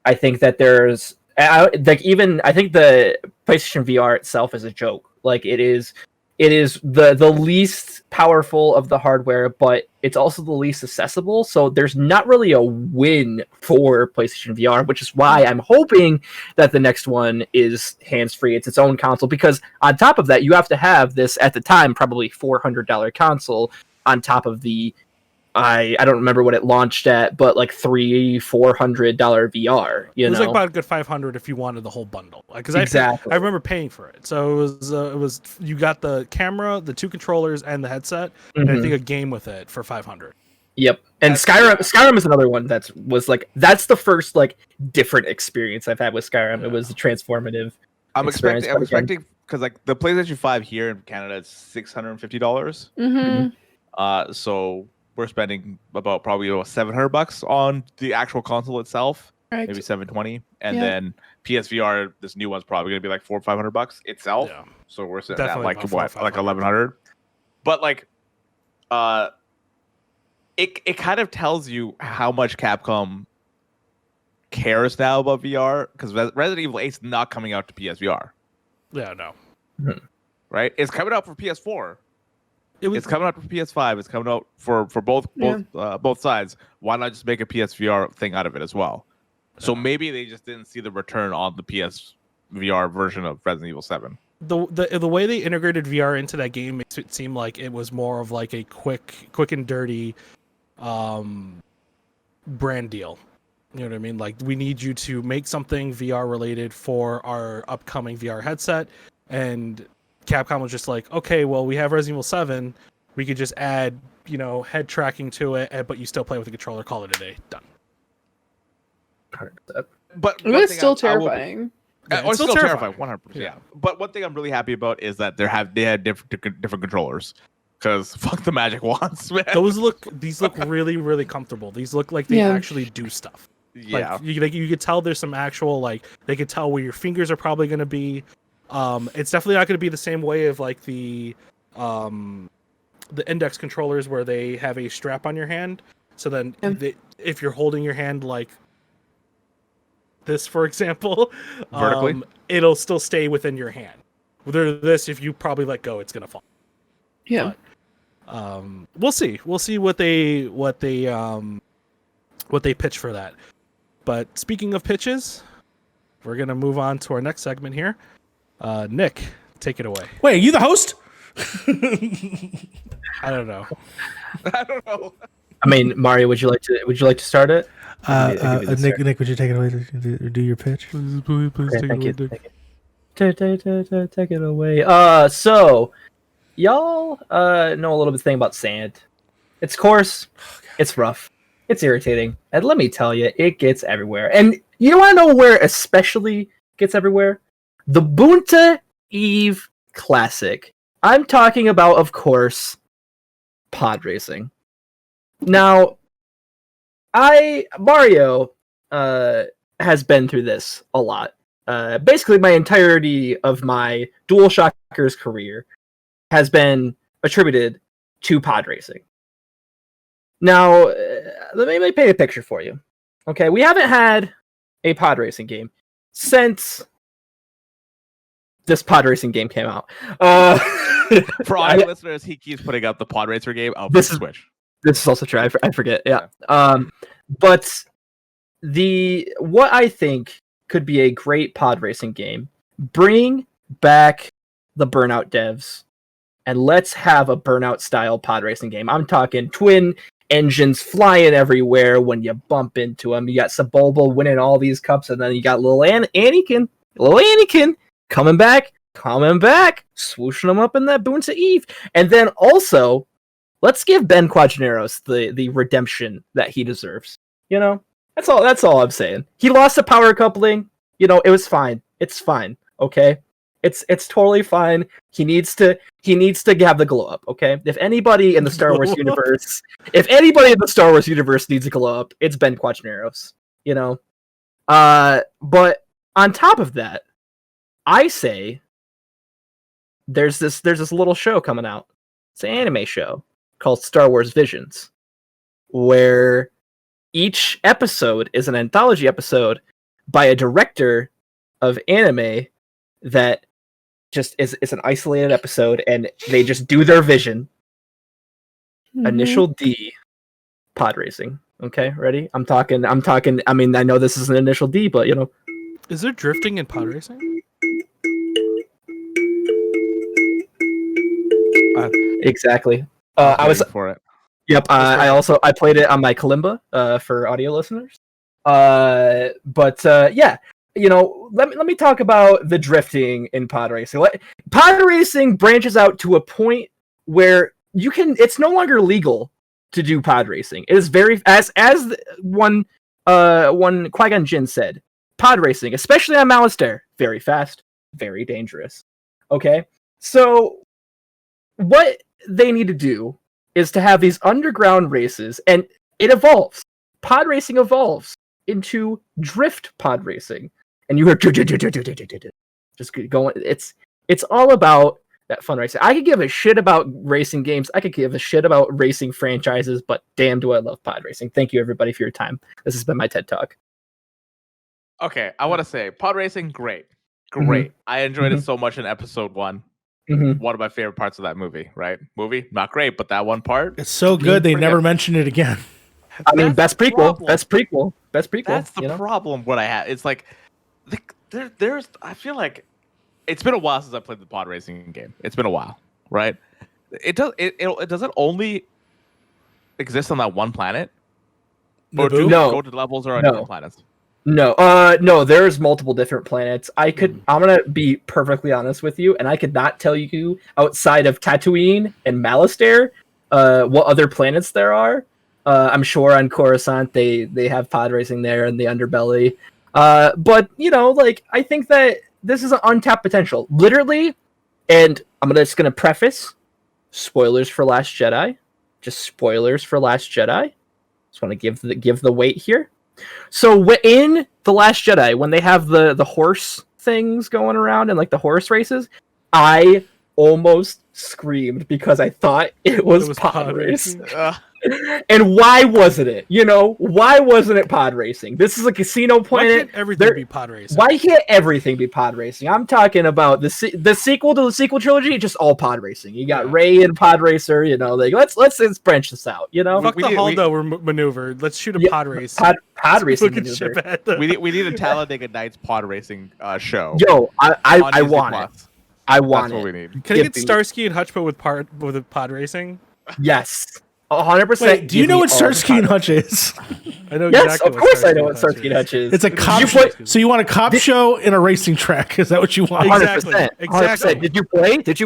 I think that there's I think the PlayStation VR itself is a joke. Like, it is the least powerful of the hardware, but it's also the least accessible. So there's not really a win for PlayStation VR, which is why I'm hoping that the next one is hands-free. It's its own console, because on top of that, you have to have this, at the time, probably $400 console on top of the, I don't remember what it launched at, but like $300-400 VR. It was like about a good $500 if you wanted the whole bundle. Because I remember paying for it. So it was you got the camera, the 2 controllers, and the headset, and I think a game with it for $500. Yep, and Skyrim is another one that's the first like different experience I've had with Skyrim. It was a transformative. I'm expecting because like the PlayStation 5 here in Canada is $650. So we're spending about probably $700 on the actual console itself, maybe $720, and then PSVR, this new one's probably gonna be like $400 or $500 itself. Yeah. So we're sitting at like what, like $1,100. But like, it kind of tells you how much Capcom cares now about VR, because Resident Evil 8 is not coming out to PSVR. Yeah, no. Right? It's coming out for PS4. It's coming out for PS5. It's coming out for both sides. Why not just make a PSVR thing out of it as well? So maybe they just didn't see the return on the PSVR version of Resident Evil 7. The way they integrated VR into that game makes it seem like it was more of like a quick and dirty brand deal. You know what I mean? Like, we need you to make something VR related for our upcoming VR headset, and Capcom was just like, okay, well, we have Resident Evil 7. We could just add, head tracking to it, but you still play with the controller. Call it a day. Done. But it was still terrifying. It's still terrifying. 100%. Yeah. But one thing I'm really happy about is that they had different controllers. Because fuck the magic wands, man. These look really, really comfortable. These look like they actually do stuff. Yeah. Like, you could tell there's some actual, like, they could tell where your fingers are probably going to be. It's definitely not going to be the same way of like the index controllers where they have a strap on your hand. So then if you're holding your hand like this, for example, vertically, it'll still stay within your hand. With this, if you probably let go, it's going to fall. Yeah. But, we'll see. We'll see what they pitch for that. But speaking of pitches, we're going to move on to our next segment here. Nick, take it away. Wait, are you the host? I don't know. I mean, Mario, would you like to start it? Nick, would you take it away to do your pitch? Please take it away. Take it away. So y'all know a little bit thing about sand. It's coarse, it's rough, it's irritating, and let me tell you, it gets everywhere. And you want to know where especially gets everywhere? The Bunta Eve Classic. I'm talking about, of course, pod racing. Now, Mario has been through this a lot. Basically, my entirety of my DualShockers career has been attributed to pod racing. Now, let me paint a picture for you. Okay, we haven't had a pod racing game since this pod racing game came out. For audio listeners, he keeps putting up the pod racer game out for Switch. This is also true. I forget. Yeah. But what I think could be a great pod racing game, bring back the Burnout devs and let's have a Burnout style pod racing game. I'm talking twin engines flying everywhere when you bump into them. You got Sebulba winning all these cups, and then you got little Anakin coming back coming back, swooshing them up in that Boon to Eve. And then also, let's give Ben Quadraneros the redemption that he deserves. You know? That's all I'm saying. He lost a power coupling. You know, it was fine. It's fine. Okay? It's totally fine. He needs to have the glow up, okay? If anybody in the Star Wars universe needs a glow up, it's Ben Quadraneros, you know? But on top of that, I say there's this little show coming out. It's an anime show called Star Wars Visions, where each episode is an anthology episode by a director of anime that just is an isolated episode, and they just do their vision. Mhm. Initial D, pod racing. Okay, ready? I'm talking. I mean, I know this is an initial D, but you know, Is there drifting in pod racing? exactly. I was for it. Yep. I played it on my Kalimba for audio listeners. But yeah, you know, let me talk about the drifting in pod racing. Pod racing branches out to a point where it's no longer legal to do pod racing. It is very as one Qui-Gon Jinn said, pod racing, especially on Malastare, very fast, very dangerous. Okay, so what they need to do is to have these underground races, and it evolves. Pod racing evolves into drift pod racing, and you hear just going. It's all about that fun racing. I could give a shit about racing games. I could give a shit about racing franchises, but damn, do I love pod racing. Thank you, everybody, for your time. This has been my TED Talk. Okay, I want to say pod racing, great. I enjoyed it so much in episode 1. One of my favorite parts of that movie, right? Movie, not great, but that one part. It's so good they never mention it again. I mean, best prequel. Best prequel. That's the problem. What I have, it's like, there's. I feel like it's been a while since I played the pod racing game. It's been a while, right? It doesn't only exist on that one planet, or do go to levels or on different planets? No, there's multiple different planets. I'm gonna be perfectly honest with you, and I could not tell you outside of Tatooine and Malastare what other planets there are. I'm sure on Coruscant they have pod racing there in the underbelly. But you know, like, I think that this is an untapped potential, literally. And I'm just gonna preface spoilers for Last Jedi, just spoilers for Last Jedi. Just want to give the weight here. So in The Last Jedi, when they have the horse things going around and like the horse races, I almost screamed because I thought it was pod racing. And why wasn't it? You know, why wasn't it pod racing? This is a casino planet. Why can't everything be pod racing? Why can't everything be pod racing? I'm talking about the sequel to the sequel trilogy, just all pod racing. You got Rey and pod racer. You know, like let's branch this out. You know, fuck the Holdo maneuver. Let's shoot a pod race. Pod racing maneuver. We need a Talladega Nights pod racing show. Yo, I want it. I want That's it. what we need. Can I get Starsky and Hutch with pod racing? Yes. 100%. Wait, do you know what Starsky and Hutch is? I know Yes, exactly. of course I know what Starsky and Hutch is. It's a cop show. So you want a cop show in a racing track? Is that what you want? 100%. Exactly. Did you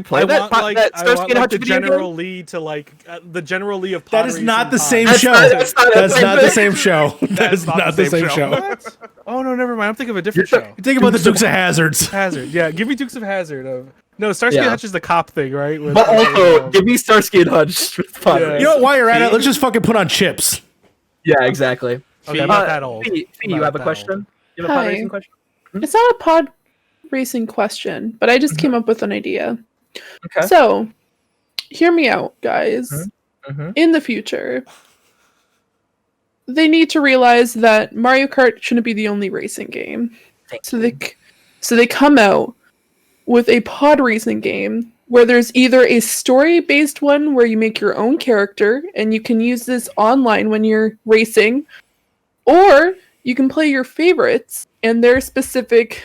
play that? That Starsky and Hutch the video General game? Lee to the General Lee of pod That is racing not the pod. same show. That's not the same show. That is not the same show. What? Oh no, never mind. I'm thinking of a different show. You think about the Dukes of Hazzards. Hazard. Yeah, give me Dukes of Hazard. No, Starsky and Hutch is the cop thing, right? But also, give me Starsky and Hutch. You know what? While you're at it, let's just fucking put on chips. Yeah, exactly. Okay, I'm not that old. Fee, you have a question? You have a pod racing question? It's not a pod racing question, but I just came up with an idea. Okay. So, hear me out, guys. In the future, they need to realize that Mario Kart shouldn't be the only racing game. So they come out with a pod racing game where there's either a story-based one where you make your own character and you can use this online when you're racing, or you can play your favorites and their specific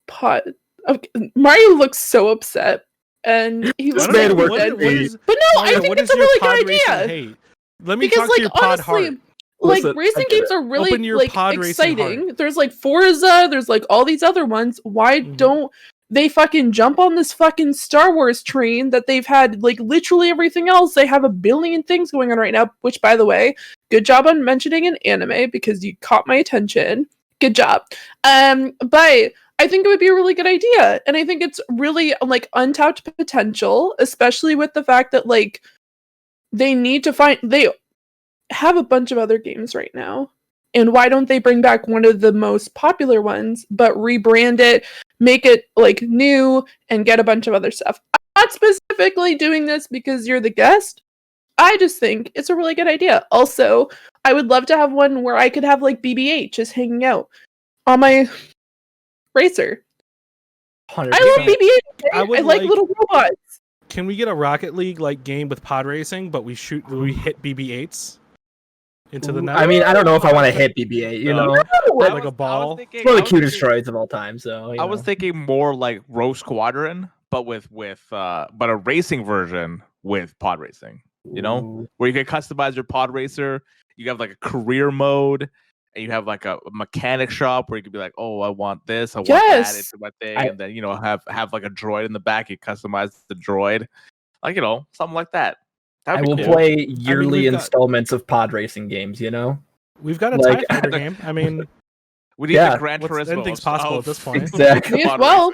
pod. Okay, Mario looks so upset, and he looks man like worked dead. But no, I think it's a really good idea. Let me Because, talk to your pod honestly, heart. Listen, racing games are really Open your pod racing exciting. There's Forza, there's all these other ones. Why don't they fucking jump on this fucking Star Wars train that they've had like literally everything else. They have a billion things going on right now, which by the way, good job on mentioning an anime because you caught my attention. Good job. But I think it would be a really good idea. And I think it's really like untapped potential, especially with the fact that like they have a bunch of other games right now. And why don't they bring back one of the most popular ones, but rebrand it, make it like new, and get a bunch of other stuff? I'm not specifically doing this because you're the guest. I just think it's a really good idea. Also, I would love to have one where I could have like BB-8 just hanging out on my racer. 100%. I love BB-8. I would I like little robots. Can we get a Rocket League like game with pod racing, but we hit BB-8s into the net? I mean, I don't know if I want to hit BB-8. You know, like a ball. it's one of the cutest droids of all time. So I was thinking more like Rogue Squadron, but with but a racing version with pod racing. You know, where you can customize your pod racer. You have like a career mode, and you have like a mechanic shop where you could be like, oh, I want this, I want that into my thing, and then have like a droid in the back. You customize the droid, like something like that. I will play yearly installments of pod racing games. You know, we've got a TIE Fighter game. I mean, we need the Gran Turismo. Anything's possible at this point. Exactly. Well,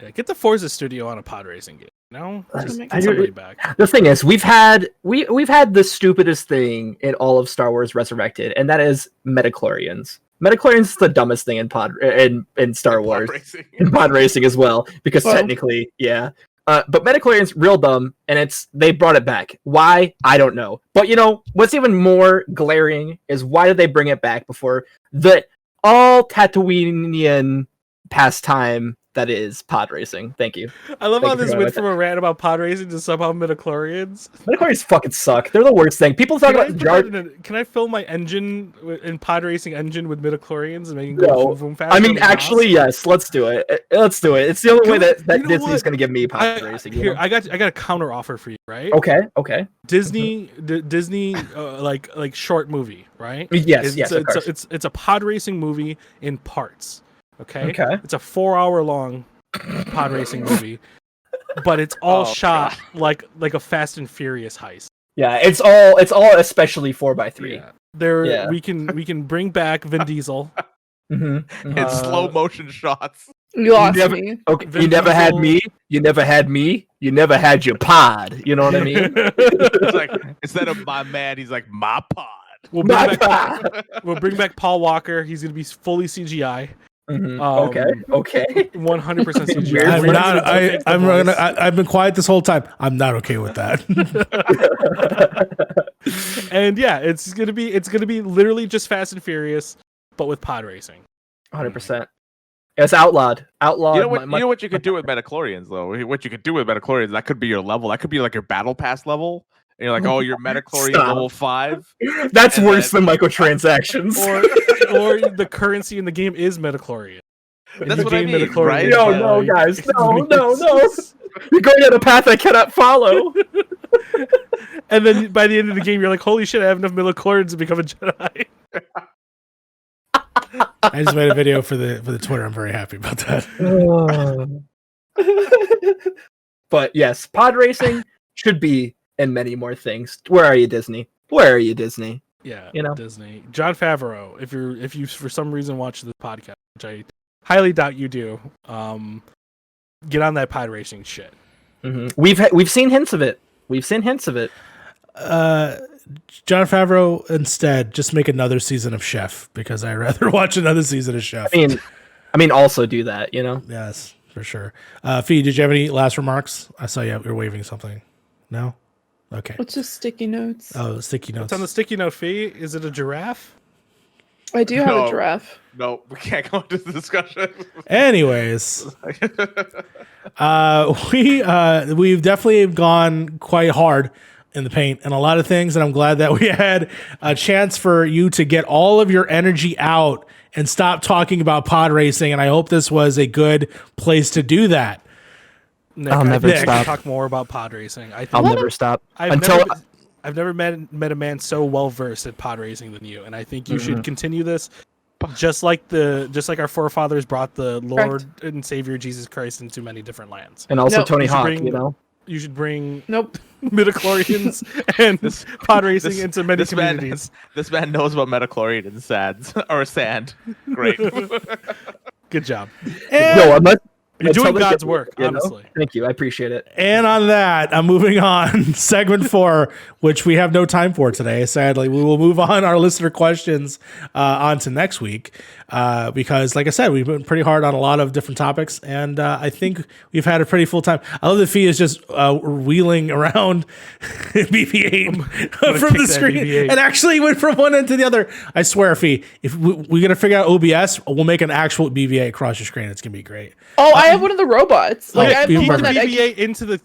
yeah, get the Forza Studio on a pod racing game. No, just I get somebody back. The thing is, we've had the stupidest thing in all of Star Wars Resurrected, and that is metachlorians. Metachlorians is the dumbest thing in Star Wars, in pod racing as well, because technically, yeah. But metachlorians real dumb, and they brought it back. Why? I don't know. But what's even more glaring is why did they bring it back before the all Tatooinean pastime that is pod racing? Thank you. I love how this went from a rant about pod racing to somehow midichlorians. Midichlorians fucking suck. They're the worst thing. People talk about Can I fill my engine in pod racing engine with midichlorians and make it go boom, boom, fast? I mean, actually, yes. Let's do it. Let's do it. It's the only way that Disney's going to give me pod racing. Here, I got a counter offer for you, right? Okay. Disney, like short movie, right? Yes, it's a pod racing movie in parts. Okay. It's a 4-hour-long pod racing movie, but it's all shot like a Fast and Furious heist. Yeah, it's all especially 4x3. Yeah. We can bring back Vin Diesel. In slow motion shots. You lost me. Okay, you never had me. You never had me. You never had your pod. You know what I mean? It's like instead of my man, he's like my pod. We'll bring back Paul Walker. He's gonna be fully CGI. Okay. 100% CGI. I've been quiet this whole time. I'm not okay with that. And yeah, it's gonna be literally just Fast and Furious, but with pod racing. 100%. It's outlawed. You know what you could do with metachlorians though. What you could do with metachlorians, that could be your level. That could be like your battle pass level. And you're like, oh, you're metachlorian level 5. That's worse than microtransactions. or the currency in the game is metachlorian. That's what I mean, right? No, guys. No. You're going down a path I cannot follow. And then by the end of the game, you're like, holy shit, I have enough midichlorians to become a Jedi. I just made a video for the Twitter. I'm very happy about that. But yes, pod racing should be and many more things. Where are you, Disney? Yeah, Disney. Jon Favreau, if you for some reason watch this podcast, which I highly doubt you do, get on that pod racing shit. We've seen hints of it. Jon Favreau, instead, just make another season of Chef, because I'd rather watch another season of Chef. I mean, also do that, Yes, for sure. Fee, did you have any last remarks? I saw you're waving something. No? Okay. What's just sticky notes? Oh, sticky notes. What's on the sticky note, Fee? Is it a giraffe? I do have a giraffe. No, we can't go into the discussion. Anyways, we've definitely gone quite hard in the paint and a lot of things, and I'm glad that we had a chance for you to get all of your energy out and stop talking about pod racing, and I hope this was a good place to do that. Nick, I'll never stop. Talk more about pod racing. I'll never stop I've never met a man so well versed at pod racing than you, and I think you should continue this. just like our forefathers brought the Lord and Savior Jesus Christ into many different lands. And also Nope. Tony You should Hawk, bring- you know. You should bring Nope. midichlorians and pod racing into many this man- communities. This man knows about metachlorine and sand. Great. Good job. And, No, unless You're until doing they God's get- work, you know? honestly. Thank you, I appreciate it. and on that, I'm moving on. Segment 4, which we have no time for today. Sadly, we will move on our listener questions on to next week because, like I said, we've been pretty hard on a lot of different topics, and I think we've had a pretty full time. I love that Fee is just wheeling around BB-8 from kick the that screen BB-8. and actually went from one end to the other. I swear, Fee, if we're gonna figure out OBS, we'll make an actual BB-8 across your screen. It's gonna be great. Oh, I have one of the robots. Like Oh, I have you the brought one that I BB-8 into the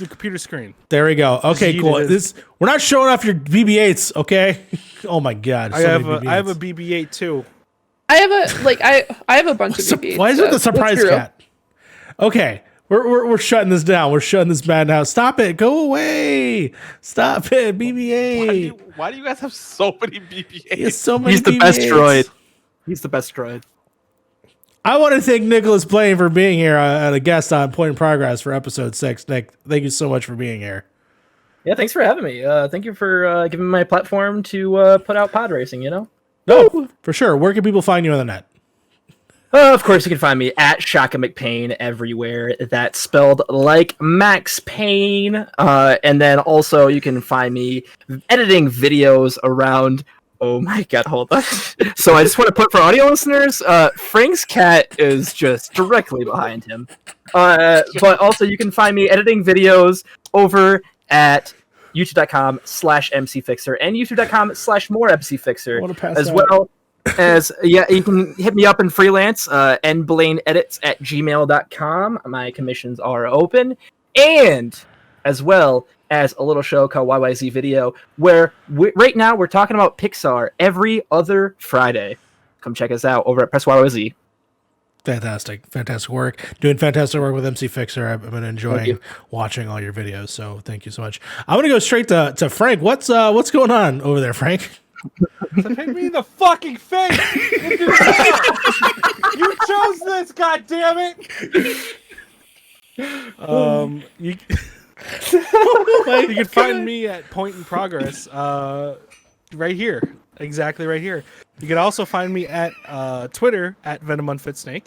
computer screen. There we go. Okay, Yeet cool. it This is. we're not showing off your BB-8s, okay? Oh my god. I have a BB-8 too. I have I have a bunch of BB-8s. Why is it the surprise let's be real. cat? Okay. We're shutting this down. We're shutting this bad down. Stop it. Go away. Stop it. BB-8. Why do you guys have so many BB-8s? He has so many He's the best BB-8s. droid. He's the best droid. I want to thank Nicholas Blaine for being here as a guest on Point in Progress for episode 6. Nick, thank you so much for being here. Yeah, thanks for having me. Thank you for giving me my platform to put out pod racing, you know? No, for sure. Where can people find you on the net? Of course, you can find me at Shaka McPain everywhere. That's spelled like Max Payne. And then also you can find me editing videos around... Oh my god, hold on. So I just want to put for audio listeners, Frank's cat is just directly behind him. But also you can find me editing videos over at youtube.com/mcfixer and youtube.com/moremcfixer, I wanna pass as out. well as you can hit me up in freelance, nblaneedits@gmail.com. My commissions are open, and as well as a little show called YYZ Video, where right now we're talking about Pixar every other Friday. Come check us out over at Press YYZ. Fantastic work. Doing fantastic work with MC Fixer. I've been enjoying you. watching all your videos, so thank you so much. I'm gonna go straight to Frank. What's going on over there, Frank? Hit me in the fucking face! You chose this, goddammit! You can find me at Point in Progress, right here, exactly right here. You can also find me at Twitter at VenomUnfitSnake.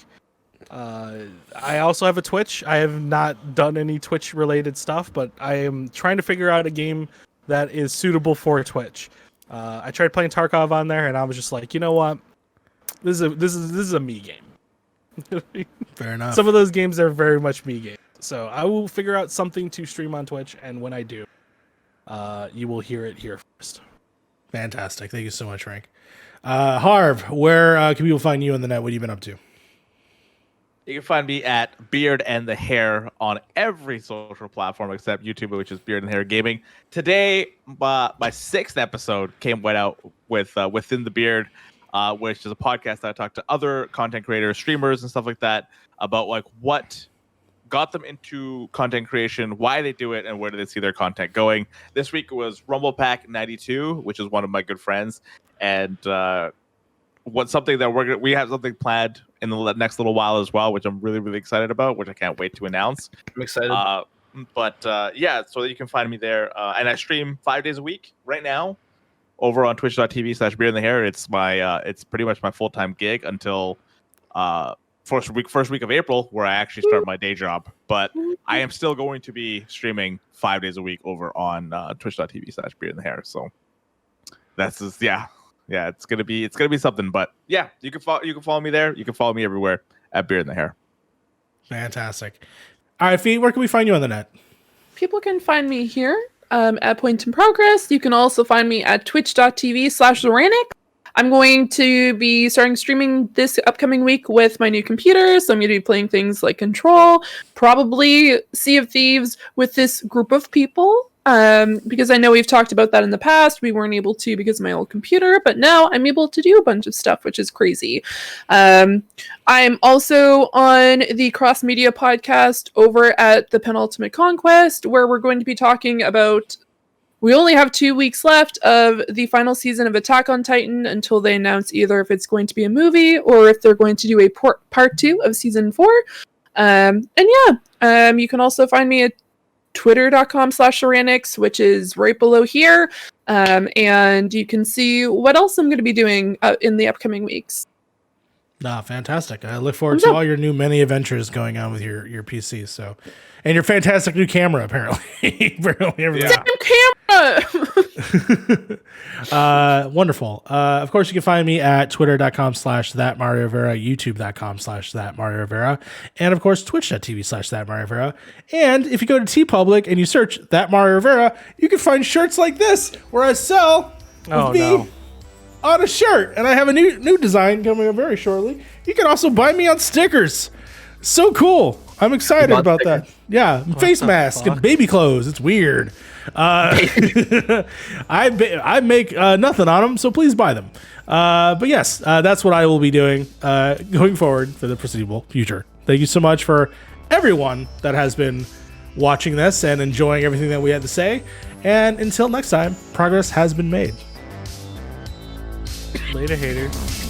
I also have a Twitch. I have not done any Twitch related stuff, but I am trying to figure out a game that is suitable for Twitch. I tried playing Tarkov on there, and I was just like, you know what, this is a me game. Fair enough. Some of those games are very much me games. So I will figure out something to stream on Twitch, and when I do, you will hear it here first. Fantastic. Thank you so much, Frank. Harv, where can people find you on the net? What have you been up to? You can find me at Beard and the Hair on every social platform except YouTube, which is Beard and Hair Gaming. Today, my sixth episode went out with Within the Beard, which is a podcast that I talk to other content creators, streamers, and stuff like that about like what got them into content creation, why they do it, and where do they see their content going. This week was Rumble Pack 92, which is one of my good friends, and something that we have something planned in the next little while as well, which I'm really, really excited about, which I can't wait to announce. I'm excited. Yeah, so you can find me there, and I stream 5 days a week right now over on twitch.tv/beardandthehair. It's pretty much my full-time gig until first week of April, where I actually start my day job. But I am still going to be streaming 5 days a week over on twitch.tv/beardandthehair. So that's just, yeah, it's gonna be something. But yeah, you can follow me there. You can follow me everywhere at Beard and the Hair. Fantastic. All right, Fee, where can we find you on the net? People can find me here at Point in Progress. You can also find me at twitch.tv/Zoranic. I'm going to be starting streaming this upcoming week with my new computer, so I'm going to be playing things like Control, probably Sea of Thieves with this group of people, because I know we've talked about that in the past. We weren't able to because of my old computer, but now I'm able to do a bunch of stuff, which is crazy. I'm also on the Cross Media podcast over at the Penultimate Conquest, where we're going to be talking about we only have 2 weeks left of the final season of Attack on Titan until they announce either if it's going to be a movie or if they're going to do a part 2 of season 4. And yeah, you can also find me at twitter.com/Saranix, which is right below here. And you can see what else I'm going to be doing in the upcoming weeks. Fantastic. I look forward to all your new many adventures going on with your PC. So, and your fantastic new camera, apparently. Same camera! Wonderful. Of course, you can find me at twitter.com/thatMarioRivera, youtube.com/thatMarioRivera, and of course, twitch.tv/thatMarioRivera. And if you go to TeePublic and you search That Mario Rivera, you can find shirts like this where I sell me on a shirt. And I have a new design coming up very shortly. You can also buy me on stickers. So cool. I'm excited about that. Yeah, face mask and baby clothes. It's weird. I make nothing on them, so please buy them. But yes, that's what I will be doing going forward for the foreseeable future. Thank you so much for everyone that has been watching this and enjoying everything that we had to say. And until next time, progress has been made. Later, haters.